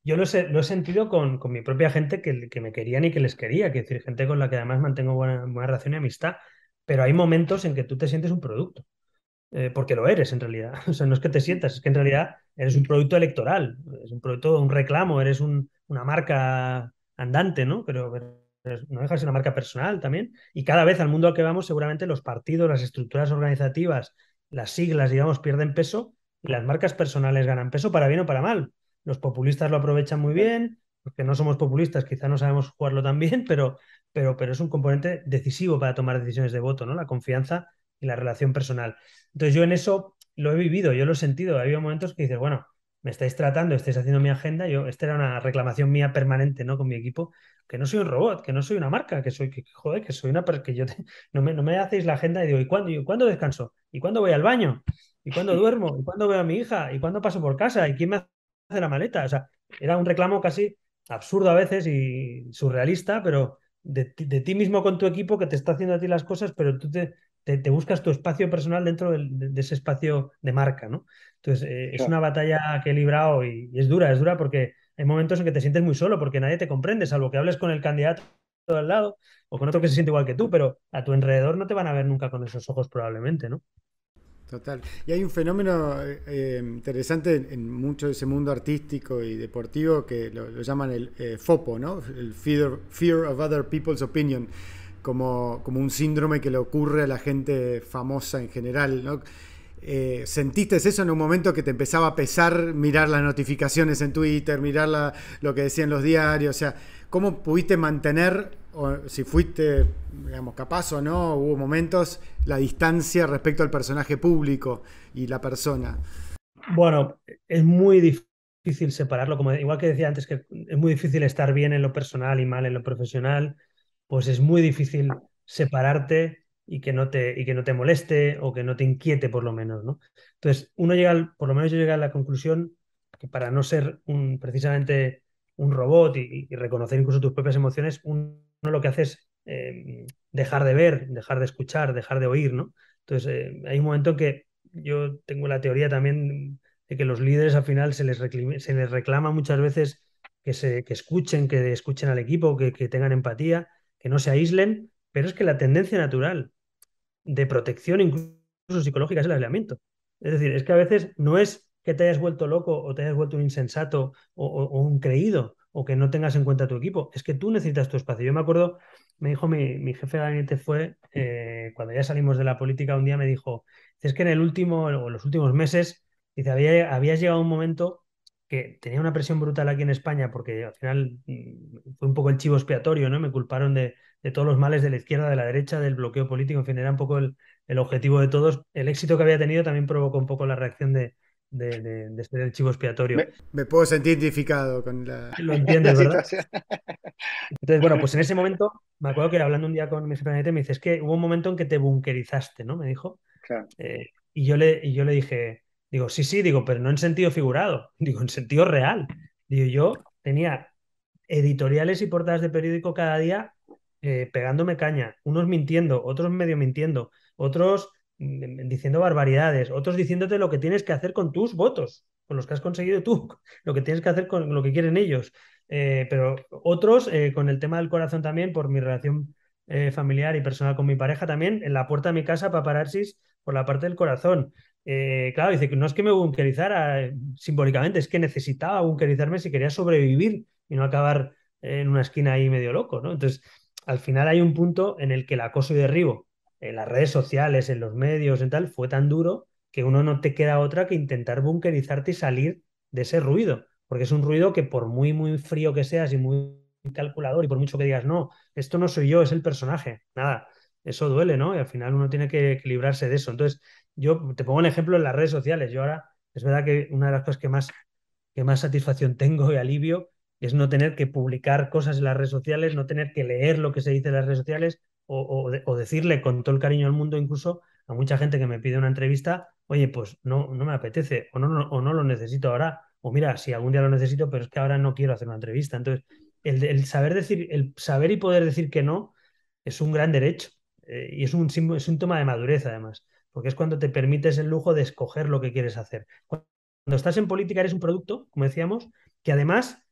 yo lo he sentido con mi propia gente que me querían y que les quería, que decir, gente con la que además mantengo buena relación y amistad, pero hay momentos en que tú te sientes un producto, porque lo eres en realidad. O sea, no es que te sientas, es que en realidad eres un producto electoral, es un producto, un reclamo, eres una marca andante, ¿no? Pero no dejas de ser una marca personal también. Y cada vez al mundo al que vamos, seguramente los partidos, las estructuras organizativas, las siglas, digamos, pierden peso y las marcas personales ganan peso para bien o para mal. Los populistas lo aprovechan muy bien, porque no somos populistas, quizá no sabemos jugarlo tan bien, pero es un componente decisivo para tomar decisiones de voto, ¿no? La confianza y la relación personal. Entonces yo en eso lo he vivido, yo lo he sentido. Ha habido momentos que dices, bueno, me estáis tratando, estáis haciendo mi agenda. Esta era una reclamación mía permanente, ¿no? Con mi equipo, que no soy un robot, que no soy una marca, joder, que soy una, que no me hacéis la agenda y digo, ¿y cuándo descanso? ¿Y cuándo voy al baño? ¿Y cuándo duermo? ¿Y cuándo veo a mi hija? ¿Y cuándo paso por casa? ¿Y quién me hace la maleta? O sea, era un reclamo casi absurdo a veces y surrealista, pero de ti mismo con tu equipo que te está haciendo a ti las cosas, pero tú te buscas tu espacio personal dentro de ese espacio de marca, ¿no? Entonces, es Claro. una batalla que he librado y es dura porque hay momentos en que te sientes muy solo porque nadie te comprende, salvo que hables con el candidato al lado o con otro que se siente igual que tú, pero a tu alrededor no te van a ver nunca con esos ojos probablemente, ¿no? Total. Y hay un fenómeno interesante en mucho de ese mundo artístico y deportivo que lo llaman el FOPO, ¿no? El Fear of Other People's Opinion, como un síndrome que le ocurre a la gente famosa en general, ¿no? ¿Sentiste eso en un momento que te empezaba a pesar mirar las notificaciones en Twitter, mirar lo que decían los diarios? O sea, ¿cómo pudiste mantener, o si fuiste, digamos, capaz o no, hubo momentos, la distancia respecto al personaje público y la persona? Bueno, es muy difícil separarlo, como igual que decía antes que es muy difícil estar bien en lo personal y mal en lo profesional, pues es muy difícil separarte y que no te moleste o que no te inquiete por lo menos, ¿no? Entonces, por lo menos yo llegué a la conclusión que para no ser precisamente un robot y reconocer incluso tus propias emociones, uno lo que hace es dejar de ver, dejar de escuchar, dejar de oír, ¿no? Entonces, hay un momento en que yo tengo la teoría también de que los líderes al final se les reclama muchas veces que escuchen al equipo, que tengan empatía, que no se aíslen, pero es que la tendencia natural de protección, incluso psicológica, es el aislamiento. Es decir, es que a veces no es que te hayas vuelto loco o te hayas vuelto un insensato o un creído o que no tengas en cuenta tu equipo, es que tú necesitas tu espacio. Yo me acuerdo, me dijo mi jefe de gabinete fue, cuando ya salimos de la política, un día me dijo, es que en el último o en los últimos meses, dice, habías llegado a un momento que tenía una presión brutal aquí en España porque al final fue un poco el chivo expiatorio, ¿no? Me culparon de todos los males de la izquierda, de la derecha, del bloqueo político, en fin, era un poco el objetivo de todos. El éxito que había tenido también provocó un poco la reacción de ser el chivo expiatorio. Me puedo sentir identificado con la, Lo entiendes, La ¿verdad? situación. Entonces, bueno, pues en ese momento, me acuerdo que hablando un día con mi jefe de gabinete, me dice, es que hubo un momento en que te bunkerizaste, ¿no? Me dijo. Claro. Y yo le dije, digo, sí, sí, digo, pero no en sentido figurado, digo, en sentido real. Digo, yo tenía editoriales y portadas de periódico cada día pegándome caña, unos mintiendo, otros medio mintiendo, otros diciendo barbaridades, otros diciéndote lo que tienes que hacer con tus votos, con los que has conseguido tú, lo que tienes que hacer con lo que quieren ellos. Pero otros, con el tema del corazón también, por mi relación familiar y personal con mi pareja también, en la puerta de mi casa, paparassis por la parte del corazón. Claro, dice que no es que me bunkerizara simbólicamente, es que necesitaba bunkerizarme si quería sobrevivir y no acabar en una esquina ahí medio loco, ¿no? Entonces, al final hay un punto en el que el acoso y derribo en las redes sociales, en los medios, en tal, fue tan duro que uno no te queda otra que intentar bunkerizarte y salir de ese ruido, porque es un ruido que por muy, muy frío que seas y muy calculador y por mucho que digas, no, esto no soy yo, es el personaje, nada, eso duele, ¿no? Y al final uno tiene que equilibrarse de eso. Entonces, yo te pongo un ejemplo en las redes sociales. Yo ahora, es verdad que una de las cosas que más satisfacción tengo y alivio es no tener que publicar cosas en las redes sociales, no tener que leer lo que se dice en las redes sociales o decirle con todo el cariño del mundo incluso a mucha gente que me pide una entrevista, oye, pues no me apetece o no lo necesito ahora, o mira, si algún día lo necesito, pero es que ahora no quiero hacer una entrevista. Entonces, el saber decir, el saber y poder decir que no es un gran derecho y es un síntoma de madurez además, porque es cuando te permites el lujo de escoger lo que quieres hacer. Cuando estás en política eres un producto, como decíamos, que además,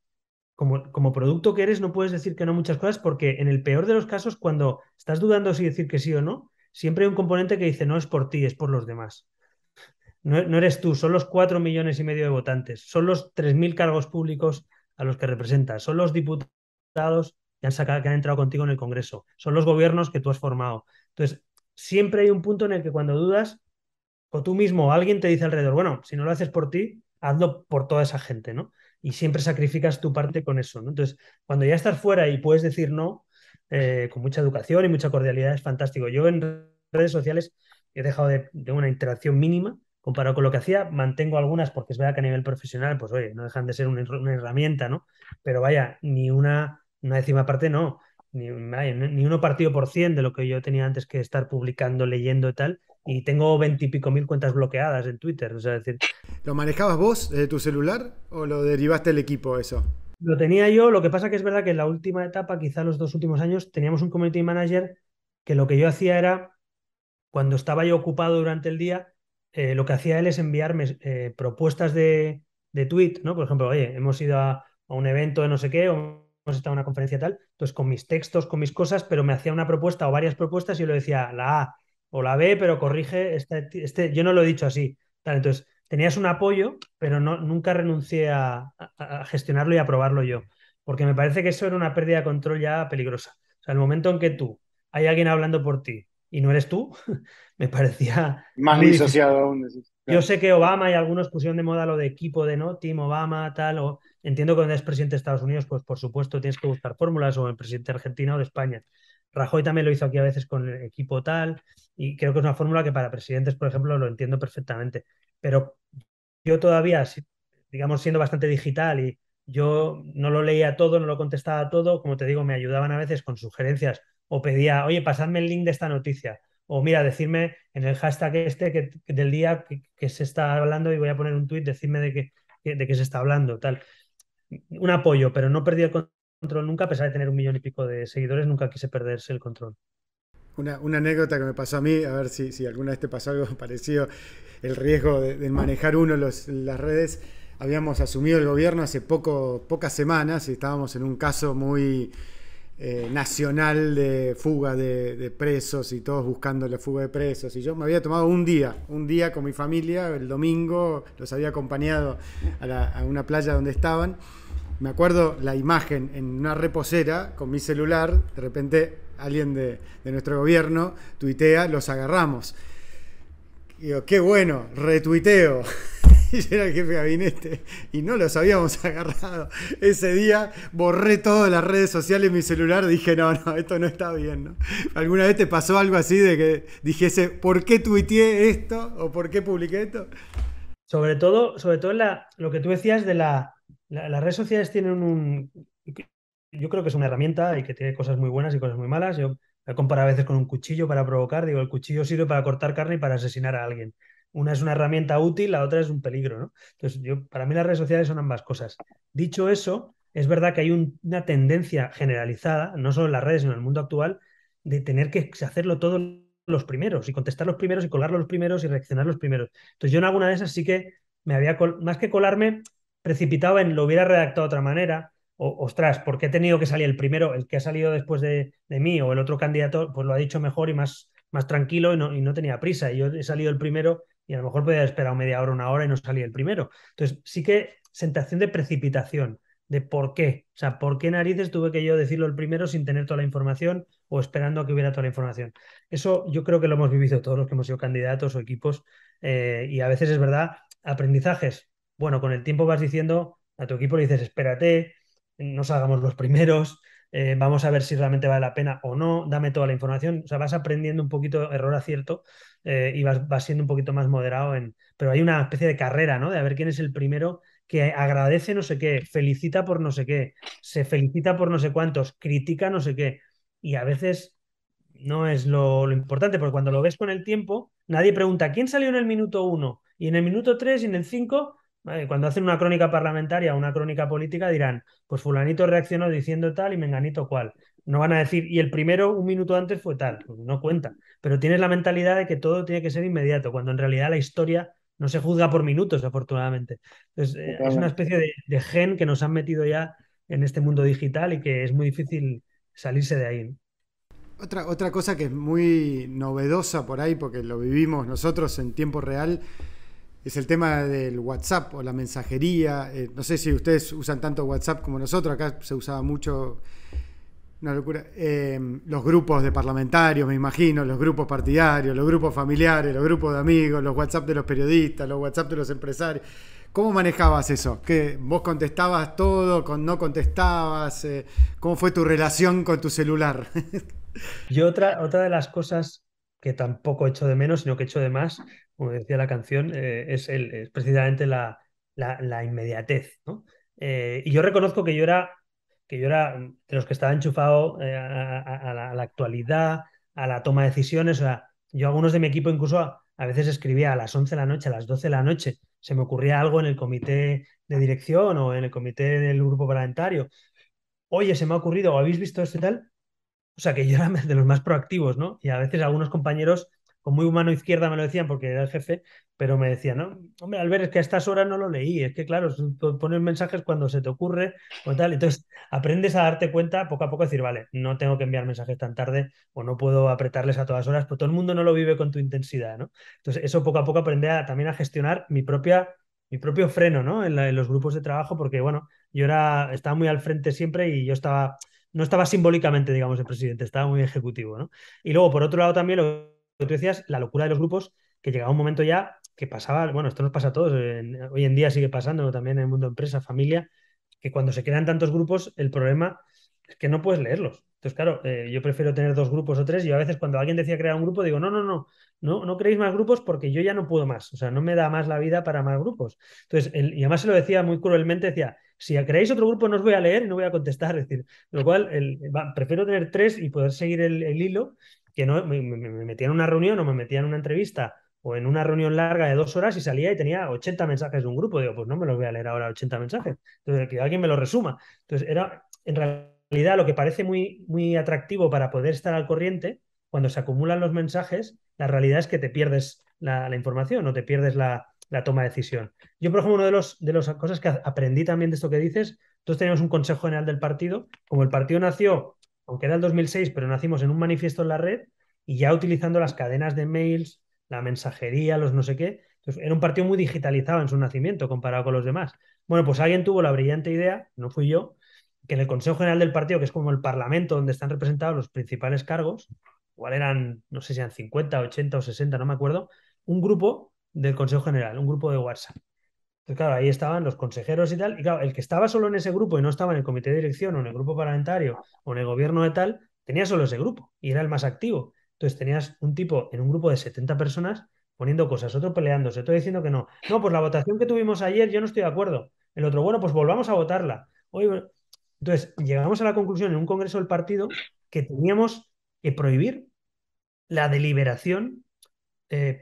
como producto que eres, no puedes decir que no a muchas cosas porque en el peor de los casos, cuando estás dudando si decir que sí o no, siempre hay un componente que dice no es por ti, es por los demás. No eres tú, son los 4,5 millones de votantes, son los 3.000 cargos públicos a los que representas, son los diputados que han entrado contigo en el Congreso, son los gobiernos que tú has formado. Entonces, siempre hay un punto en el que cuando dudas, o tú mismo o alguien te dice alrededor, bueno, si no lo haces por ti, hazlo por toda esa gente, ¿no? Y siempre sacrificas tu parte con eso, ¿no? Entonces, cuando ya estás fuera y puedes decir no, con mucha educación y mucha cordialidad, es fantástico. Yo en redes sociales he dejado de una interacción mínima comparado con lo que hacía. Mantengo algunas porque es verdad que a nivel profesional, pues oye, no dejan de ser una herramienta, ¿no? Pero vaya, una décima parte no, vaya, ni uno partido por cien de lo que yo tenía antes que estar publicando, leyendo y tal. Y tengo 20 y pico mil cuentas bloqueadas en Twitter. O sea, es decir, ¿Lo manejabas vos desde tu celular o lo derivaste del equipo eso? lo tenía yo, lo que pasa que es verdad que en la última etapa, quizá los 2 últimos años, teníamos un community manager que lo que yo hacía era, cuando estaba yo ocupado durante el día, lo que hacía él es enviarme propuestas de tweet, ¿no? Por ejemplo, oye, hemos ido a un evento de no sé qué, o hemos estado en una conferencia tal, entonces con mis textos, con mis cosas, pero me hacía una propuesta o varias propuestas y yo le decía la A o la B, pero corrige, yo no lo he dicho así. Tal, entonces, tenías un apoyo, pero no, nunca renuncié a gestionarlo y a probarlo yo, porque me parece que eso era una pérdida de control ya peligrosa. O sea, el momento en que tú hay alguien hablando por ti y no eres tú, me parecía Más muy difícil. disociado aún, decís. Yo Claro. sé que Obama y algunos pusieron de moda lo de equipo de no, Team Obama, tal, o entiendo que cuando eres presidente de Estados Unidos, pues por supuesto tienes que buscar fórmulas, o el presidente de Argentina o de España. Rajoy también lo hizo aquí a veces con el equipo tal, y creo que es una fórmula que para presidentes, por ejemplo, lo entiendo perfectamente. Pero yo todavía, digamos, siendo bastante digital y yo no lo leía todo, no lo contestaba todo, como te digo, me ayudaban a veces con sugerencias o pedía, oye, pasadme el link de esta noticia. O mira, decirme en el hashtag este del día que se está hablando y voy a poner un tuit, decirme de qué se está hablando, tal. Un apoyo, pero no perdí el control nunca, a pesar de tener 1 millón y pico de seguidores, nunca quise perderse el control. Una anécdota que me pasó a mí, a ver si alguna vez te pasó algo parecido, el riesgo de manejar uno las redes. Habíamos asumido el gobierno hace pocas semanas y estábamos en un caso muy nacional de fuga de presos y todos buscando la fuga de presos. Y yo me había tomado un día con mi familia, el domingo, los había acompañado a una playa donde estaban. Me acuerdo la imagen en una reposera con mi celular, de repente alguien de nuestro gobierno tuitea, los agarramos. Y digo, qué bueno, retuiteo. Y yo era el jefe de gabinete y no los habíamos agarrado. Ese día borré todas las redes sociales en mi celular. Dije, no, esto no está bien, ¿no? ¿Alguna vez te pasó algo así de que dijese, ¿por qué tuiteé esto? ¿O por qué publiqué esto? Sobre todo lo que tú decías de las redes sociales tienen yo creo que es una herramienta y que tiene cosas muy buenas y cosas muy malas. Yo la comparo a veces con un cuchillo para provocar. Digo, el cuchillo sirve para cortar carne y para asesinar a alguien. Una es una herramienta útil, la otra es un peligro, ¿no? Entonces, para mí las redes sociales son ambas cosas. Dicho eso, es verdad que hay una tendencia generalizada, no solo en las redes, sino en el mundo actual, de tener que hacerlo todos los primeros y contestar los primeros y colgarlo los primeros y reaccionar los primeros. Entonces, yo en alguna de esas sí que más que colarme, precipitado en lo hubiera redactado de otra manera. Ostras, ¿por qué he tenido que salir el primero? El que ha salido después de mí o el otro candidato, pues lo ha dicho mejor y más tranquilo y no tenía prisa. Y yo he salido el primero y a lo mejor podía haber esperado media hora, una hora y no salí el primero. Entonces, sí que sensación de precipitación, de por qué. O sea, ¿por qué narices tuve que yo decirlo el primero sin tener toda la información o esperando a que hubiera toda la información? Eso yo creo que lo hemos vivido todos los que hemos sido candidatos o equipos y a veces es verdad, aprendizajes. Bueno, con el tiempo vas diciendo a tu equipo, le dices, espérate, no salgamos los primeros, vamos a ver si realmente vale la pena o no, dame toda la información. O sea, vas aprendiendo un poquito error-acierto y vas siendo un poquito más moderado Pero hay una especie de carrera, ¿no? De a ver quién es el primero que agradece no sé qué, felicita por no sé qué, se felicita por no sé cuántos, critica no sé qué. Y a veces no es lo importante, porque cuando lo ves con el tiempo, nadie pregunta quién salió en el minuto uno y en el minuto 3 y en el 5. Cuando hacen una crónica parlamentaria o una crónica política dirán, pues fulanito reaccionó diciendo tal y menganito cual. No van a decir, y el primero un minuto antes fue tal, pues no cuenta. Pero tienes la mentalidad de que todo tiene que ser inmediato, cuando en realidad la historia no se juzga por minutos, afortunadamente. Entonces, es una Totalmente. especie de gen que nos han metido ya en este mundo digital y que es muy difícil salirse de ahí, ¿no? Otra cosa que es muy novedosa por ahí, porque lo vivimos nosotros en tiempo real, es el tema del WhatsApp o la mensajería. No sé si ustedes usan tanto WhatsApp como nosotros, acá se usaba mucho, una locura. Los grupos de parlamentarios, me imagino, los grupos partidarios, los grupos familiares, los grupos de amigos, los WhatsApp de los periodistas, los WhatsApp de los empresarios. ¿Cómo manejabas eso? ¿Qué, vos contestabas todo, no contestabas? ¿Cómo fue tu relación con tu celular? Yo otra de las cosas que tampoco echo de menos, sino que echo de más, como decía la canción, es precisamente la inmediatez, ¿no? Y yo reconozco que yo era de los que estaba enchufado a la actualidad, a la toma de decisiones. O sea, yo algunos de mi equipo incluso a veces escribía a las 11 de la noche, a las 12 de la noche, se me ocurría algo en el comité de dirección o en el comité del grupo parlamentario. Oye, se me ha ocurrido, o habéis visto esto y tal. O sea, que yo era de los más proactivos, ¿no? Y a veces algunos compañeros con muy mano izquierda me lo decían porque era el jefe, pero me decían, no, hombre, Albert, es que a estas horas no lo leí, es que claro, tú pones mensajes cuando se te ocurre o tal. Entonces, aprendes a darte cuenta poco a poco, decir, vale, no tengo que enviar mensajes tan tarde o no puedo apretarles a todas horas, pero todo el mundo no lo vive con tu intensidad, ¿no? Entonces, eso poco a poco aprendí también a gestionar mi propio freno, ¿no? En los grupos de trabajo, porque bueno, estaba muy al frente siempre y yo no estaba simbólicamente, digamos, el presidente, estaba muy ejecutivo, ¿no? Y luego, por otro lado, también lo que tú decías, la locura de los grupos, que llegaba un momento ya que pasaba, bueno, esto nos pasa a todos, hoy en día sigue pasando también en el mundo empresa, familia, que cuando se crean tantos grupos, el problema es que no puedes leerlos. Entonces, claro, yo prefiero tener dos grupos o tres y yo a veces cuando alguien decía crear un grupo, digo, no, no, no, no, no creéis más grupos porque yo ya no puedo más, o sea, no me da más la vida para más grupos. Entonces, y además se lo decía muy cruelmente, decía, si creáis otro grupo no os voy a leer y no voy a contestar, es decir, lo cual, prefiero tener tres y poder seguir el hilo, que no me metía en una reunión o me metía en una entrevista o en una reunión larga de 2 horas y salía y tenía 80 mensajes de un grupo. Digo, pues no me los voy a leer ahora 80 mensajes. Entonces, que alguien me lo resuma. Entonces, era en realidad lo que parece muy, muy atractivo para poder estar al corriente, cuando se acumulan los mensajes, la realidad es que te pierdes la información o te pierdes la toma de decisión. Yo, por ejemplo, una de las cosas que aprendí también de esto que dices, todos teníamos un Consejo General del partido. Como el partido nació, aunque era el 2006, pero nacimos en un manifiesto en la red y ya utilizando las cadenas de mails, la mensajería, los no sé qué. Entonces, era un partido muy digitalizado en su nacimiento comparado con los demás. Bueno, pues alguien tuvo la brillante idea, no fui yo, que en el Consejo General del partido, que es como el parlamento donde están representados los principales cargos, igual eran, no sé si eran 50, 80 o 60, no me acuerdo, un grupo del Consejo General, un grupo de WhatsApp. Entonces, claro, ahí estaban los consejeros y tal. Y claro, el que estaba solo en ese grupo y no estaba en el comité de dirección o en el grupo parlamentario o en el gobierno de tal, tenía solo ese grupo y era el más activo. Entonces tenías un tipo en un grupo de 70 personas poniendo cosas, otro peleándose, otro diciendo que no. No, pues la votación que tuvimos ayer yo no estoy de acuerdo. El otro, bueno, pues volvamos a votarla. Oye, entonces llegamos a la conclusión en un congreso del partido que teníamos que prohibir la deliberación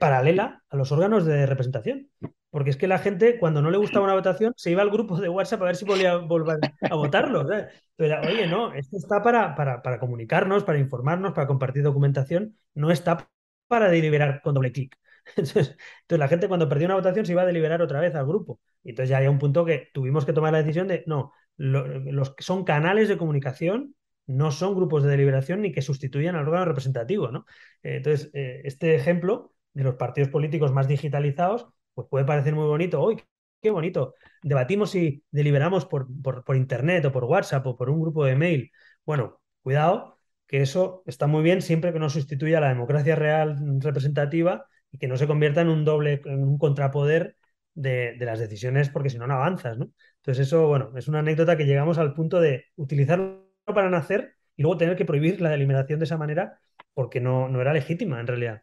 paralela a los órganos de representación. Porque es que la gente, cuando no le gustaba una votación, se iba al grupo de WhatsApp a ver si volvía a volver a votarlo. ¿Sabes? Entonces, oye, no, esto está para comunicarnos, para informarnos, para compartir documentación, no está para deliberar con doble clic. Entonces, la gente cuando perdió una votación se iba a deliberar otra vez al grupo. Y entonces ya hay un punto que tuvimos que tomar la decisión de, no, los que son canales de comunicación no son grupos de deliberación ni que sustituyan al órgano representativo, ¿no? Entonces, este ejemplo de los partidos políticos más digitalizados, pues puede parecer muy bonito. ¡Uy, qué bonito! Debatimos y deliberamos por internet o por WhatsApp o por un grupo de mail. Bueno, cuidado, que eso está muy bien siempre que no sustituya a la democracia real representativa y que no se convierta en un doble, en un contrapoder de las decisiones, porque si no, no avanzas, ¿no? Entonces, eso, bueno, es una anécdota que llegamos al punto de utilizarlo para nacer y luego tener que prohibir la deliberación de esa manera porque no era legítima en realidad.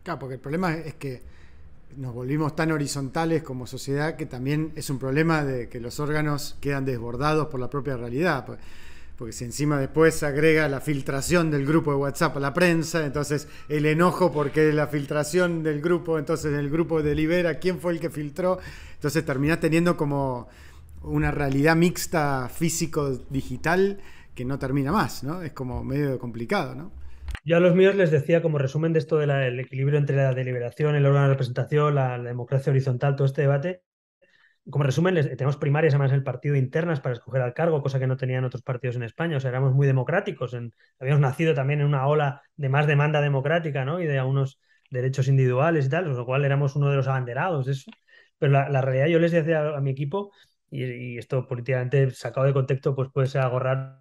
Claro, porque el problema es que nos volvimos tan horizontales como sociedad que también es un problema de que los órganos quedan desbordados por la propia realidad. Porque si encima después se agrega la filtración del grupo de WhatsApp a la prensa, entonces el enojo porque la filtración del grupo, entonces el grupo delibera quién fue el que filtró, entonces terminás teniendo como una realidad mixta físico-digital que no termina más, ¿no? Es como medio complicado, ¿no? Yo a los míos les decía como resumen de esto del equilibrio entre la deliberación, el órgano de representación, la democracia horizontal, todo este debate. Como resumen, tenemos primarias además en el partido internas para escoger al cargo, cosa que no tenían otros partidos en España. O sea, éramos muy democráticos. Habíamos nacido también en una ola de más demanda democrática, ¿no? Y de unos derechos individuales y tal, con lo cual éramos uno de los abanderados de eso. Pero la realidad, yo les decía a mi equipo, y esto políticamente sacado de contexto, pues puede ser algo raro,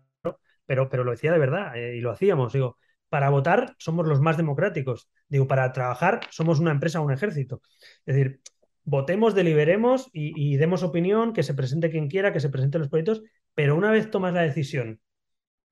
pero lo decía de verdad, y lo hacíamos. Digo, para votar somos los más democráticos. Digo, para trabajar somos una empresa o un ejército. Es decir, votemos, deliberemos y demos opinión, que se presente quien quiera, que se presenten los proyectos, pero una vez tomas la decisión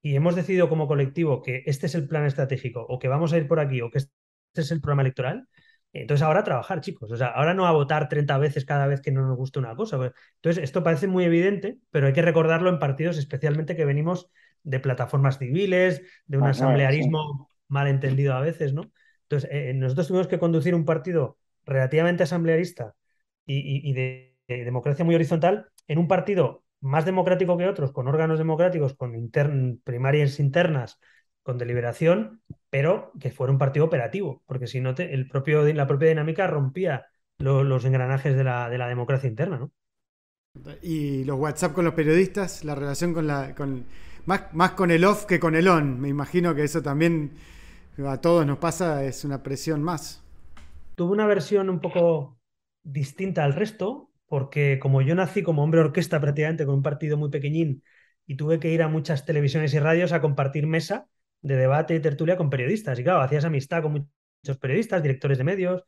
y hemos decidido como colectivo que este es el plan estratégico o que vamos a ir por aquí o que este es el programa electoral, Entonces ahora a trabajar, chicos. O sea, ahora no a votar 30 veces cada vez que no nos gusta una cosa. Entonces esto parece muy evidente, pero hay que recordarlo en partidos especialmente que venimos de plataformas civiles, de un Está claro, sí. asamblearismo mal entendido a veces, ¿no? Entonces nosotros tuvimos que conducir un partido relativamente asamblearista y de democracia muy horizontal en un partido más democrático que otros, con órganos democráticos, con primarias internas, con deliberación, pero que fuera un partido operativo, porque si no, la propia dinámica rompía los engranajes de la democracia interna, ¿no? Y los WhatsApp con los periodistas, la relación más con el off que con el on. Me imagino que eso también a todos nos pasa, es una presión más. Tuve una versión un poco distinta al resto, porque como yo nací como hombre orquesta prácticamente con un partido muy pequeñín y tuve que ir a muchas televisiones y radios a compartir mesa de debate y tertulia con periodistas. Y claro, hacías amistad con muchos periodistas, directores de medios,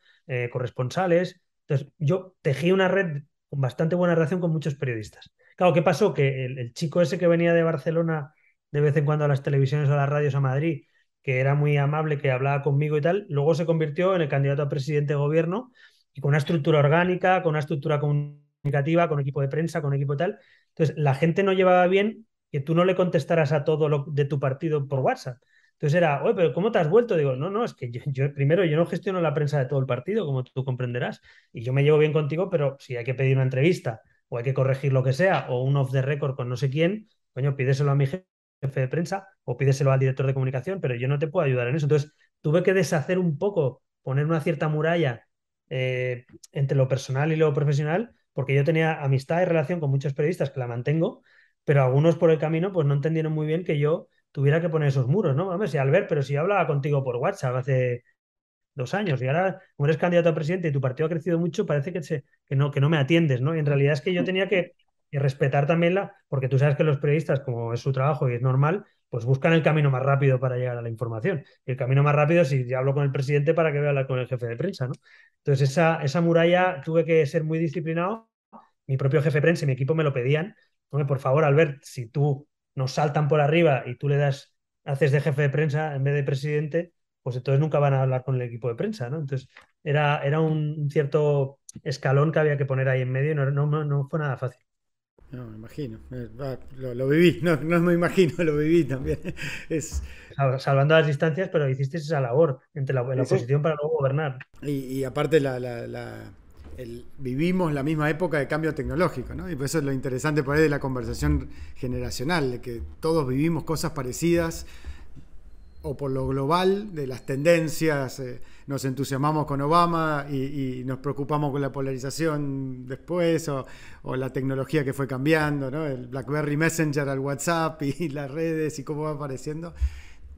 corresponsales. Entonces, yo tejí una red con bastante buena relación con muchos periodistas. Claro, ¿qué pasó? Que el chico ese que venía de Barcelona de vez en cuando a las televisiones o a las radios a Madrid, que era muy amable, que hablaba conmigo y tal, luego se convirtió en el candidato a presidente de gobierno y con una estructura orgánica, con una estructura comunicativa, con equipo de prensa, con equipo tal. Entonces, la gente no llevaba bien que tú no le contestaras a todo lo de tu partido por WhatsApp. Entonces era, oye, pero ¿cómo te has vuelto? Digo, no, no, es que primero yo no gestiono la prensa de todo el partido, como tú comprenderás, y yo me llevo bien contigo, pero si hay que pedir una entrevista o hay que corregir lo que sea, o un off the record con no sé quién, coño, pídeselo a mi jefe de prensa o pídeselo al director de comunicación, pero yo no te puedo ayudar en eso. Entonces, tuve que deshacer un poco, poner una cierta muralla entre lo personal y lo profesional, porque yo tenía amistad y relación con muchos periodistas que la mantengo, pero algunos por el camino pues no entendieron muy bien que yo tuviera que poner esos muros, ¿no? Hombre, sí, Albert, pero si yo hablaba contigo por WhatsApp hace 2 años y ahora, como eres candidato a presidente y tu partido ha crecido mucho, parece que no me atiendes, ¿no? Y en realidad es que yo tenía que respetar también porque tú sabes que los periodistas, como es su trabajo y es normal, pues buscan el camino más rápido para llegar a la información. Y el camino más rápido es si yo hablo con el presidente para que vea hablar con el jefe de prensa, ¿no? Entonces, esa muralla tuve que ser muy disciplinado. Mi propio jefe de prensa y mi equipo me lo pedían. Hombre, por favor, Albert, si tú nos saltan por arriba y tú haces de jefe de prensa en vez de presidente, pues entonces nunca van a hablar con el equipo de prensa, ¿no? Entonces era un cierto escalón que había que poner ahí en medio y no fue nada fácil. No, me imagino. Lo viví, no me imagino, lo viví también. Es, Salvando las distancias, pero hiciste esa labor en la Sí, sí. oposición para luego gobernar. y aparte vivimos la misma época de cambio tecnológico, ¿no? Y por eso es lo interesante por ahí de la conversación generacional, de que todos vivimos cosas parecidas o por lo global de las tendencias, nos entusiasmamos con Obama y nos preocupamos con la polarización después, o la tecnología que fue cambiando, ¿no? El BlackBerry Messenger al WhatsApp y las redes y cómo va apareciendo.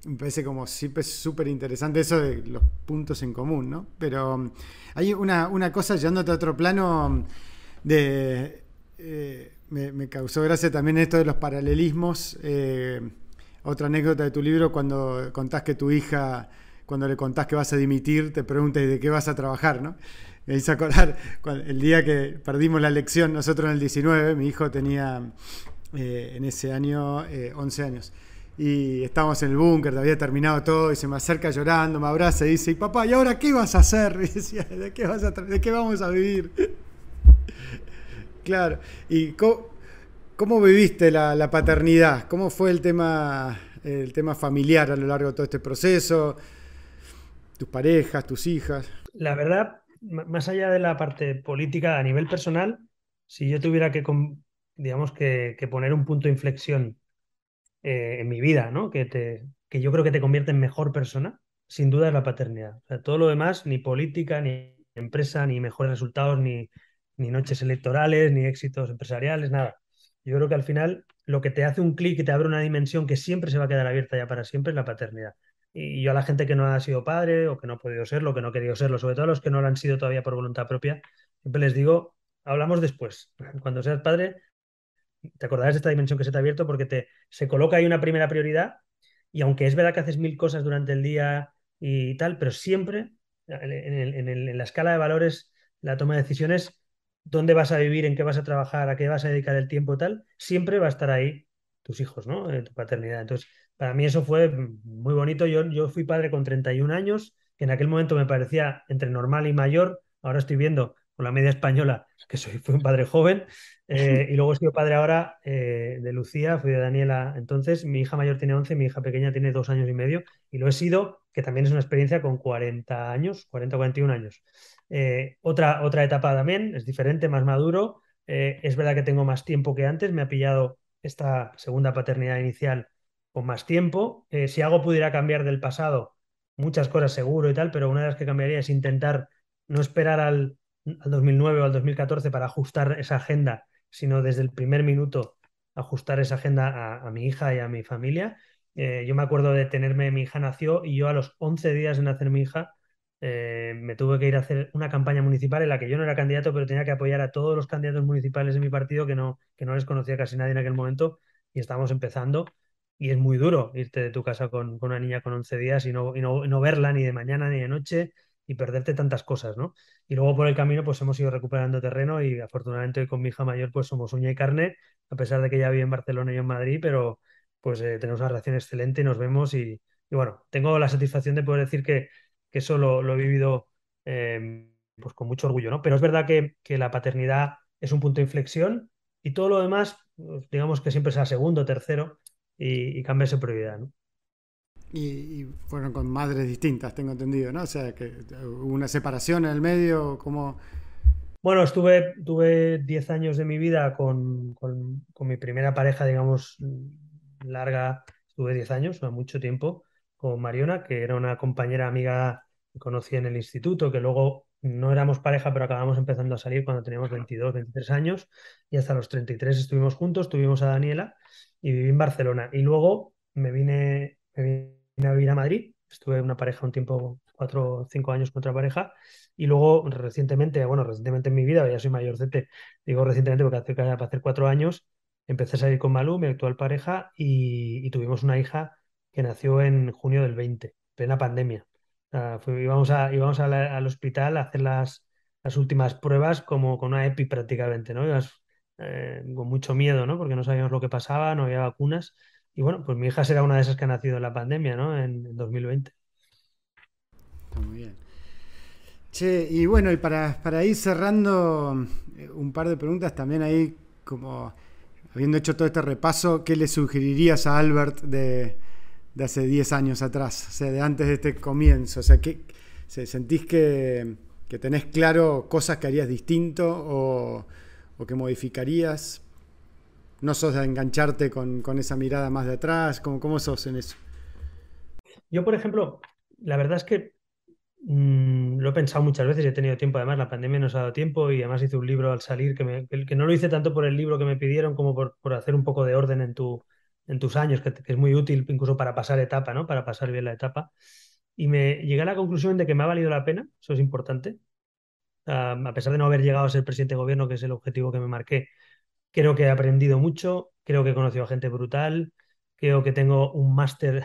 Me parece como siempre súper interesante eso de los puntos en común, ¿no? Pero hay una cosa, llevándote a otro plano, de me causó gracia también esto de los paralelismos. Otra anécdota de tu libro, cuando contás que tu hija, cuando le contás que vas a dimitir, te pregunta ¿y de qué vas a trabajar? ¿No? Me hizo acordar el día que perdimos la elección, nosotros en el 19, mi hijo tenía en ese año 11 años. Y estábamos en el búnker, había terminado todo y se me acerca llorando, me abraza y dice, y papá, ¿y ahora qué vas a hacer? Y decía, ¿de qué vamos a vivir? Claro. ¿Y cómo viviste la paternidad? ¿Cómo fue el tema familiar a lo largo de todo este proceso? ¿Tus parejas, tus hijas? La verdad, más allá de la parte política, a nivel personal, si yo tuviera digamos, que poner un punto de inflexión en mi vida, ¿no? Que yo creo que te convierte en mejor persona, sin duda es la paternidad. O sea, todo lo demás, ni política, ni empresa, ni mejores resultados, ni noches electorales, ni éxitos empresariales, nada. Yo creo que al final lo que te hace un clic y te abre una dimensión que siempre se va a quedar abierta ya para siempre es la paternidad. Y yo a la gente que no ha sido padre o que no ha podido serlo, que no ha querido serlo, sobre todo a los que no lo han sido todavía por voluntad propia, siempre les digo, hablamos después. Cuando seas padre, te acordarás de esta dimensión que se te ha abierto porque se coloca ahí una primera prioridad y aunque es verdad que haces mil cosas durante el día y tal, pero siempre en la escala de valores, la toma de decisiones, dónde vas a vivir, en qué vas a trabajar, a qué vas a dedicar el tiempo tal, siempre va a estar ahí tus hijos, ¿no? Tu paternidad. Entonces, para mí eso fue muy bonito. Yo fui padre con 31 años, que en aquel momento me parecía entre normal y mayor. Ahora estoy viendo con la media española que fui un padre joven. Y luego he sido padre ahora de Lucía, fui de Daniela. Entonces, mi hija mayor tiene 11, mi hija pequeña tiene 2 años y medio. Y lo he sido, que también es una experiencia con 40 años, 40, 41 años. Otra etapa también, es diferente, más maduro. Es verdad que tengo más tiempo que antes, me ha pillado esta segunda paternidad inicial con más tiempo. Si algo pudiera cambiar del pasado, muchas cosas seguro y tal, pero una de las que cambiaría es intentar no esperar al 2009 o al 2014 para ajustar esa agenda, sino desde el primer minuto ajustar esa agenda a mi hija y a mi familia. Yo me acuerdo de tenerme, mi hija nació y yo a los 11 días de nacer mi hija me tuve que ir a hacer una campaña municipal en la que yo no era candidato, pero tenía que apoyar a todos los candidatos municipales de mi partido que no les conocía casi nadie en aquel momento y estábamos empezando. Y es muy duro irte de tu casa con una niña con 11 días y no verla ni de mañana ni de noche y perderte tantas cosas, ¿no? Y luego por el camino pues hemos ido recuperando terreno y afortunadamente hoy con mi hija mayor pues somos uña y carne, a pesar de que ella vive en Barcelona y yo en Madrid, pero pues tenemos una relación excelente y nos vemos y bueno, tengo la satisfacción de poder decir que eso lo he vivido pues con mucho orgullo, ¿no? Pero es verdad que la paternidad es un punto de inflexión y todo lo demás, pues, digamos que siempre sea segundo, tercero y cambia su prioridad, ¿no? Y fueron con madres distintas, tengo entendido, ¿no? O sea, que hubo una separación en el medio, como... Bueno, tuve 10 años de mi vida con mi primera pareja, digamos, larga, tuve 10 años, no mucho tiempo, con Mariona, que era una compañera amiga que conocí en el instituto, que luego no éramos pareja, pero acabamos empezando a salir cuando teníamos 22, 23 años, y hasta los 33 estuvimos juntos, tuvimos a Daniela y viví en Barcelona. Y luego me vine a vivir a Madrid, estuve una pareja un tiempo, 4 o 5 años con otra pareja y luego recientemente, bueno, recientemente en mi vida, ya soy mayorcete, digo recientemente porque para hacer 4 años, empecé a salir con Malú, mi actual pareja, y tuvimos una hija que nació en junio del 20, plena pandemia. Íbamos al hospital a hacer las últimas pruebas como con una EPI prácticamente, ¿no? Con mucho miedo, ¿no? Porque no sabíamos lo que pasaba, no había vacunas. Y bueno, pues mi hija será una de esas que ha nacido en la pandemia, ¿no? En 2020. Está muy bien. Che, y bueno, y para ir cerrando un par de preguntas también ahí, como habiendo hecho todo este repaso, ¿qué le sugerirías a Albert de hace 10 años atrás? O sea, de antes de este comienzo. O sea, ¿sentís que tenés claro cosas que harías distinto o que modificarías? ¿No sos de engancharte con esa mirada más de atrás? ¿Cómo sos en eso? Yo, por ejemplo, la verdad es que lo he pensado muchas veces y he tenido tiempo. Además, la pandemia nos ha dado tiempo y además hice un libro al salir que no lo hice tanto por el libro que me pidieron como por hacer un poco de orden en tus años, que es muy útil incluso para pasar etapa, ¿no? Para pasar bien la etapa. Y me llegué a la conclusión de que me ha valido la pena, eso es importante. A pesar de no haber llegado a ser presidente de gobierno, que es el objetivo que me marqué, creo que he aprendido mucho, creo que he conocido a gente brutal, creo que tengo un máster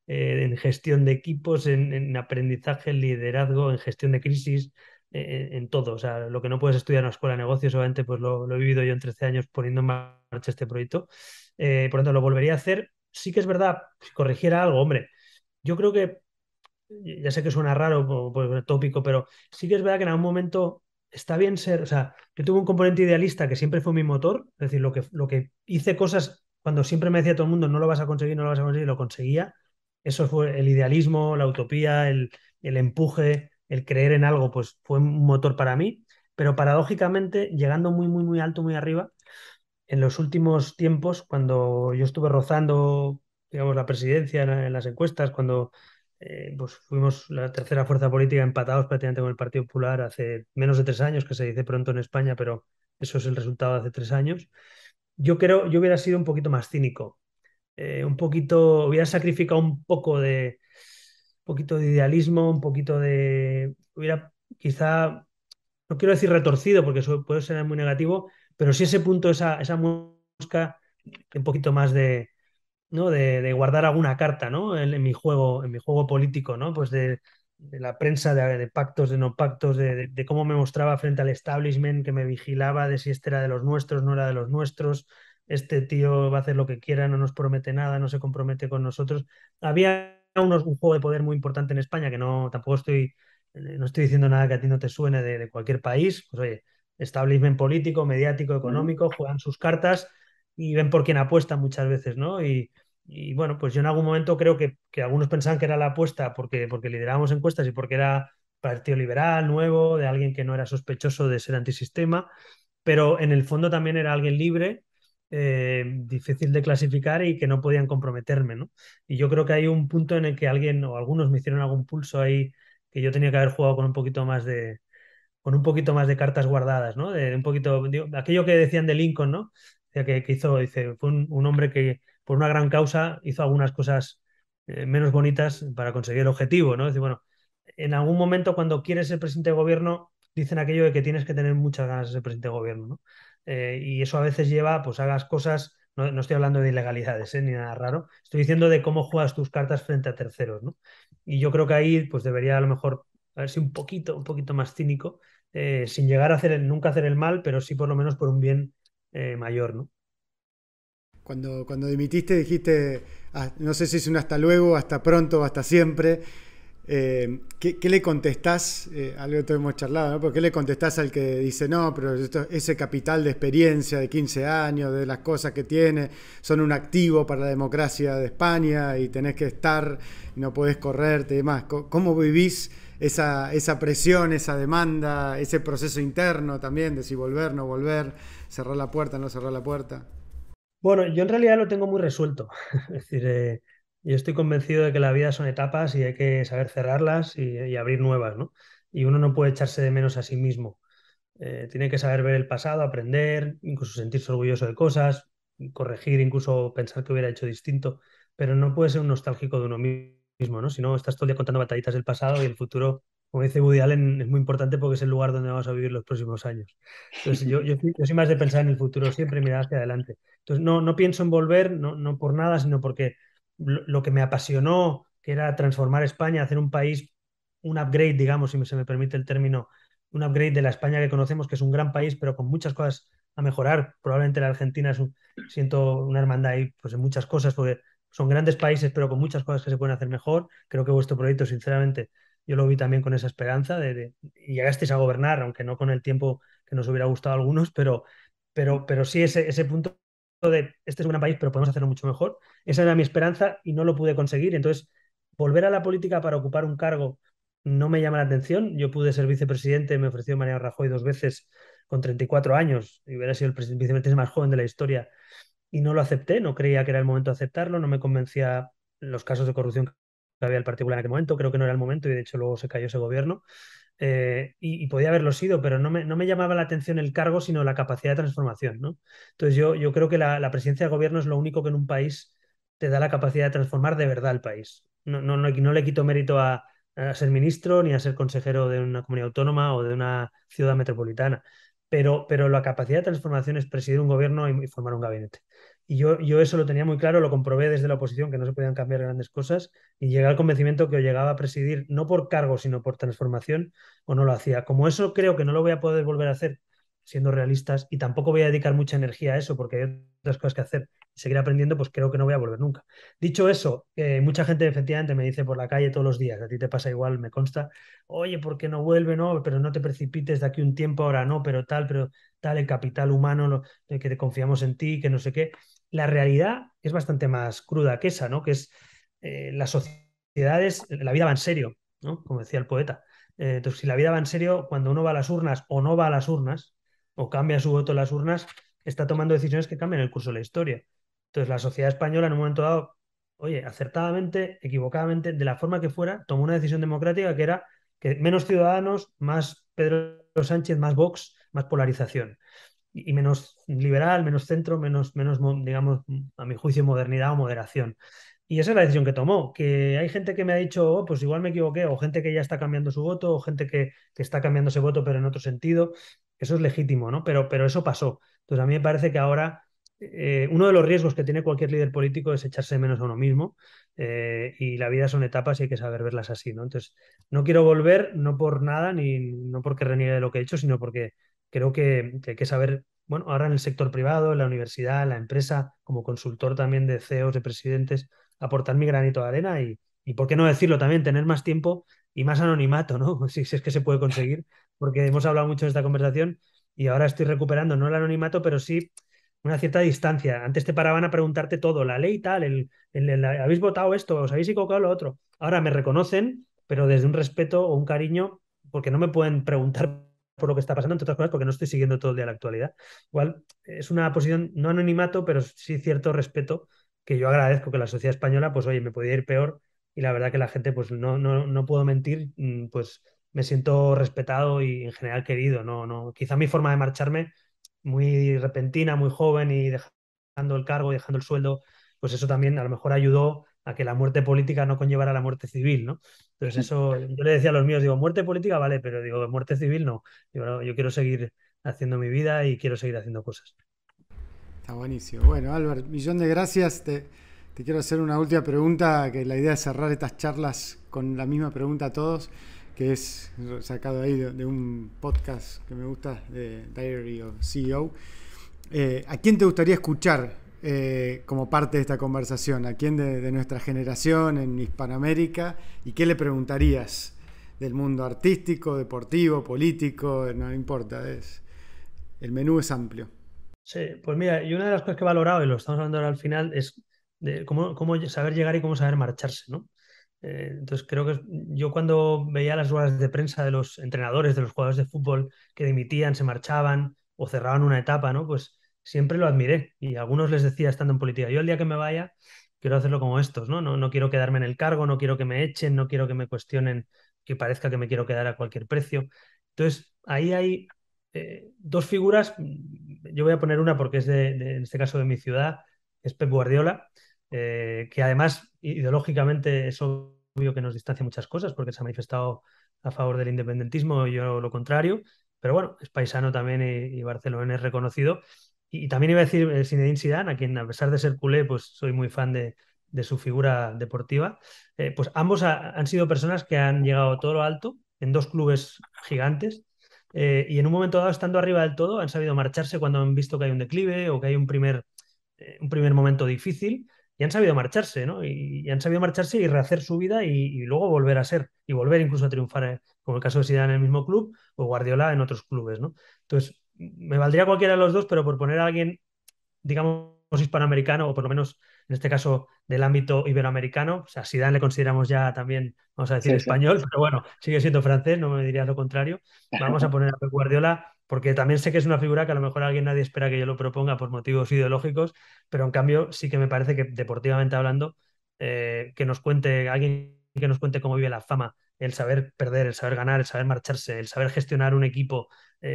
en gestión de equipos, en aprendizaje, en liderazgo, en gestión de crisis, en todo. O sea, lo que no puedes estudiar en una escuela de negocios, obviamente, pues lo he vivido yo en 13 años poniendo en marcha este proyecto. Por lo tanto, lo volvería a hacer. Sí que es verdad, si corrigiera algo, hombre, yo creo que ya sé que suena raro por tópico, pero sí que es verdad que en algún momento está bien ser, o sea, yo tuve un componente idealista que siempre fue mi motor, es decir, lo que hice cosas cuando siempre me decía todo el mundo, no lo vas a conseguir, no lo vas a conseguir, lo conseguía. Eso fue el idealismo, la utopía, el empuje, el creer en algo, pues fue un motor para mí, pero paradójicamente, llegando muy, muy, muy alto, muy arriba, en los últimos tiempos, cuando yo estuve rozando, digamos, la presidencia en las encuestas, cuando pues fuimos la tercera fuerza política empatados prácticamente con el Partido Popular hace menos de 3 años, que se dice pronto en España, pero eso es el resultado de hace 3 años. Yo hubiera sido un poquito más cínico, hubiera sacrificado un poquito de idealismo, hubiera quizá no quiero decir retorcido porque eso puede ser muy negativo, pero sí ese punto, esa mosca, un poquito más ¿no? de guardar alguna carta, ¿no? En mi juego político, ¿no? Pues de la prensa, de pactos, de no pactos, de cómo me mostraba frente al establishment, que me vigilaba de si este era de los nuestros, no era de los nuestros, este tío va a hacer lo que quiera, no nos promete nada, no se compromete con nosotros. Había un juego de poder muy importante en España, que no, tampoco no estoy diciendo nada que a ti no te suene de cualquier país, pues oye, establishment político, mediático, económico, juegan sus cartas y ven por quién apuestan muchas veces, ¿no? Y bueno, pues yo en algún momento creo que algunos pensaban que era la apuesta porque liderábamos encuestas y porque era partido liberal, nuevo, de alguien que no era sospechoso de ser antisistema, pero en el fondo también era alguien libre, difícil de clasificar y que no podían comprometerme, ¿no? Y yo creo que hay un punto en el que alguien o algunos me hicieron algún pulso ahí que yo tenía que haber jugado con un poquito más de cartas guardadas, ¿no? De un poquito, digo, aquello que decían de Lincoln, ¿no? O sea, que hizo, dice, fue un hombre que por una gran causa hizo algunas cosas menos bonitas para conseguir el objetivo, ¿no? Es decir, bueno, en algún momento cuando quieres ser presidente de gobierno, dicen aquello de que tienes que tener muchas ganas de ser presidente de gobierno, ¿no? Y eso a veces lleva, pues hagas cosas, no estoy hablando de ilegalidades, ni nada raro, estoy diciendo de cómo juegas tus cartas frente a terceros, ¿no? Y yo creo que ahí, pues debería a lo mejor haber sido un poquito más cínico, sin llegar a nunca hacer el mal, pero sí por lo menos por un bien mayor, ¿no? Cuando dimitiste dijiste, "Ah, no sé si es un hasta luego, hasta pronto, hasta siempre". ¿Qué le contestás? Algo que hemos charlado, ¿no? ¿Pero qué le contestás al que dice, no, pero ese capital de experiencia de 15 años, de las cosas que tiene, son un activo para la democracia de España y tenés que estar, no podés correrte y demás? ¿Cómo vivís esa presión, esa demanda, ese proceso interno también de si volver, no volver, cerrar la puerta, no cerrar la puerta? Bueno, yo en realidad lo tengo muy resuelto. Es decir, yo estoy convencido de que la vida son etapas y hay que saber cerrarlas y abrir nuevas, ¿no? Y uno no puede echarse de menos a sí mismo. Tiene que saber ver el pasado, aprender, incluso sentirse orgulloso de cosas, corregir, incluso pensar que hubiera hecho distinto, pero no puede ser un nostálgico de uno mismo, ¿no? Si no, estás todo el día contando batallitas del pasado y el futuro, como dice Woody Allen, es muy importante porque es el lugar donde vamos a vivir los próximos años. Entonces, yo soy más de pensar en el futuro siempre y mirar hacia adelante. Entonces, no pienso en volver, no por nada, sino porque lo que me apasionó, que era transformar España, hacer un país, un upgrade, digamos, si se me permite el término, un upgrade de la España que conocemos, que es un gran país, pero con muchas cosas a mejorar. Probablemente la Argentina siento una hermandad ahí pues, en muchas cosas, porque son grandes países, pero con muchas cosas que se pueden hacer mejor. Creo que vuestro proyecto, sinceramente, yo lo vi también con esa esperanza y llegasteis a gobernar, aunque no con el tiempo que nos hubiera gustado a algunos, pero sí ese punto de este es un gran país, pero podemos hacerlo mucho mejor. Esa era mi esperanza y no lo pude conseguir. Entonces, volver a la política para ocupar un cargo no me llama la atención. Yo pude ser vicepresidente, me ofreció Mariano Rajoy 2 veces con 34 años y hubiera sido el vicepresidente más joven de la historia y no lo acepté, no creía que era el momento de aceptarlo, no me convencía los casos de corrupción que había el particular en aquel momento, creo que no era el momento y de hecho luego se cayó ese gobierno. Y podía haberlo sido, pero no me llamaba la atención el cargo, sino la capacidad de transformación, ¿no? Entonces yo creo que la presidencia de gobierno es lo único que en un país te da la capacidad de transformar de verdad el país. No le quito mérito a ser ministro ni a ser consejero de una comunidad autónoma o de una ciudad metropolitana, pero la capacidad de transformación es presidir un gobierno y formar un gabinete. Y yo eso lo tenía muy claro, lo comprobé desde la oposición, que no se podían cambiar grandes cosas, y llegué al convencimiento que o llegaba a presidir no por cargo, sino por transformación, o no lo hacía. Como eso creo que no lo voy a poder volver a hacer siendo realistas y tampoco voy a dedicar mucha energía a eso porque hay otras cosas que hacer y seguir aprendiendo, pues creo que no voy a volver nunca. Dicho eso, mucha gente efectivamente me dice por la calle todos los días, a ti te pasa igual, me consta, oye, ¿por qué no vuelve? No, pero no te precipites de aquí un tiempo, ahora no, pero tal, el capital humano, que te confiamos en ti, que no sé qué. La realidad es bastante más cruda que esa, ¿no? Que es las sociedades, la vida va en serio, ¿no? Como decía el poeta. Entonces, si la vida va en serio, cuando uno va a las urnas o no va a las urnas, o cambia su voto en las urnas, está tomando decisiones que cambian el curso de la historia. Entonces, la sociedad española en un momento dado, oye, acertadamente, equivocadamente, de la forma que fuera, tomó una decisión democrática que era que menos ciudadanos, más Pedro Sánchez, más Vox, más polarización. Y menos liberal, menos centro, digamos, a mi juicio, modernidad o moderación. Y esa es la decisión que tomó. Que hay gente que me ha dicho, "Oh, pues igual me equivoqué", o gente que ya está cambiando su voto, o gente que está cambiando ese voto, pero en otro sentido. Eso es legítimo, ¿no? Pero eso pasó. Entonces, a mí me parece que ahora uno de los riesgos que tiene cualquier líder político es echarse de menos a uno mismo. Y la vida son etapas y hay que saber verlas así, ¿no? Entonces, no quiero volver, no por nada, ni no porque reniegue de lo que he hecho, sino porque creo que hay que saber, bueno, ahora en el sector privado, en la universidad, en la empresa, como consultor también de CEOs, de presidentes, aportar mi granito de arena y por qué no decirlo también, tener más tiempo y más anonimato, ¿no? Si es que se puede conseguir, porque hemos hablado mucho de esta conversación y ahora estoy recuperando, no el anonimato, pero sí una cierta distancia. Antes te paraban a preguntarte todo, la ley tal, ¿habéis votado esto? ¿Os habéis equivocado lo otro? Ahora me reconocen, pero desde un respeto o un cariño, porque no me pueden preguntar por lo que está pasando, entre otras cosas, porque no estoy siguiendo todo el día la actualidad. Igual es una posición, no anonimato, pero sí cierto respeto que yo agradezco que la sociedad española, pues oye, me podía ir peor y la verdad que la gente, pues no puedo mentir, pues me siento respetado y en general querido. Quizá mi forma de marcharme muy repentina, muy joven y dejando el cargo y dejando el sueldo, pues eso también a lo mejor ayudó a que la muerte política no conllevara la muerte civil, ¿no? Entonces eso, yo le decía a los míos, digo, muerte política vale, pero digo, muerte civil no. Digo, "No, yo quiero seguir haciendo mi vida y quiero seguir haciendo cosas". Está buenísimo. Bueno, Albert, millón de gracias. Te quiero hacer una última pregunta, que la idea es cerrar estas charlas con la misma pregunta a todos, que es sacado ahí de un podcast que me gusta, de Diary of CEO. ¿A quién te gustaría escuchar como parte de esta conversación? ¿A quién de nuestra generación en Hispanoamérica? ¿Y qué le preguntarías del mundo artístico, deportivo, político? No importa, el menú es amplio. Sí, pues mira, y una de las cosas que he valorado, y lo estamos hablando ahora al final, es de cómo saber llegar y cómo saber marcharse, ¿no? Entonces creo que yo cuando veía las ruedas de prensa de los entrenadores, de los jugadores de fútbol que dimitían, se marchaban o cerraban una etapa, ¿no? Pues siempre lo admiré y a algunos les decía estando en política, yo el día que me vaya quiero hacerlo como estos, ¿no? No quiero quedarme en el cargo, no quiero que me echen, no quiero que me cuestionen, que parezca que me quiero quedar a cualquier precio. Entonces ahí hay dos figuras, yo voy a poner una porque es en este caso de mi ciudad, es Pep Guardiola, que además ideológicamente es obvio que nos distancia muchas cosas porque se ha manifestado a favor del independentismo y yo lo contrario, pero bueno, es paisano también y Barcelona es reconocido. Y también iba a decir Zinedine Zidane, a quien a pesar de ser culé, pues soy muy fan de su figura deportiva. Pues ambos han sido personas que han llegado todo lo alto en dos clubes gigantes y en un momento dado, estando arriba del todo, han sabido marcharse cuando han visto que hay un declive o que hay un primer momento difícil y han sabido marcharse, ¿no? Y han sabido marcharse y rehacer su vida y luego volver a ser y volver incluso a triunfar, como el caso de Zidane en el mismo club o Guardiola en otros clubes, ¿no? Entonces, me valdría cualquiera de los dos, pero por poner a alguien digamos, hispanoamericano, o por lo menos en este caso del ámbito iberoamericano. O sea, Zidane le consideramos ya también, vamos a decir, Sí, sí. español, pero bueno, sigue siendo francés, no me diría lo contrario. Vamos a poner a Pep Guardiola, porque también sé que es una figura que a lo mejor alguien nadie espera que yo lo proponga por motivos ideológicos, pero en cambio sí que me parece que deportivamente hablando, que nos cuente, alguien que nos cuente cómo vive la fama, el saber perder, el saber ganar, el saber marcharse, el saber gestionar un equipo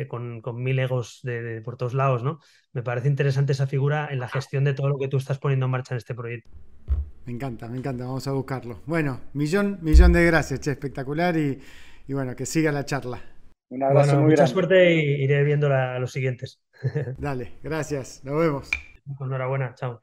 con mil egos por todos lados, ¿no? Me parece interesante esa figura en la gestión de todo lo que tú estás poniendo en marcha en este proyecto. Me encanta, vamos a buscarlo. Bueno, millón de gracias, che, espectacular y bueno, que siga la charla. Un abrazo Bueno, muy mucha grande. suerte y iré viendo los siguientes. Dale, gracias, nos vemos. Enhorabuena, chao.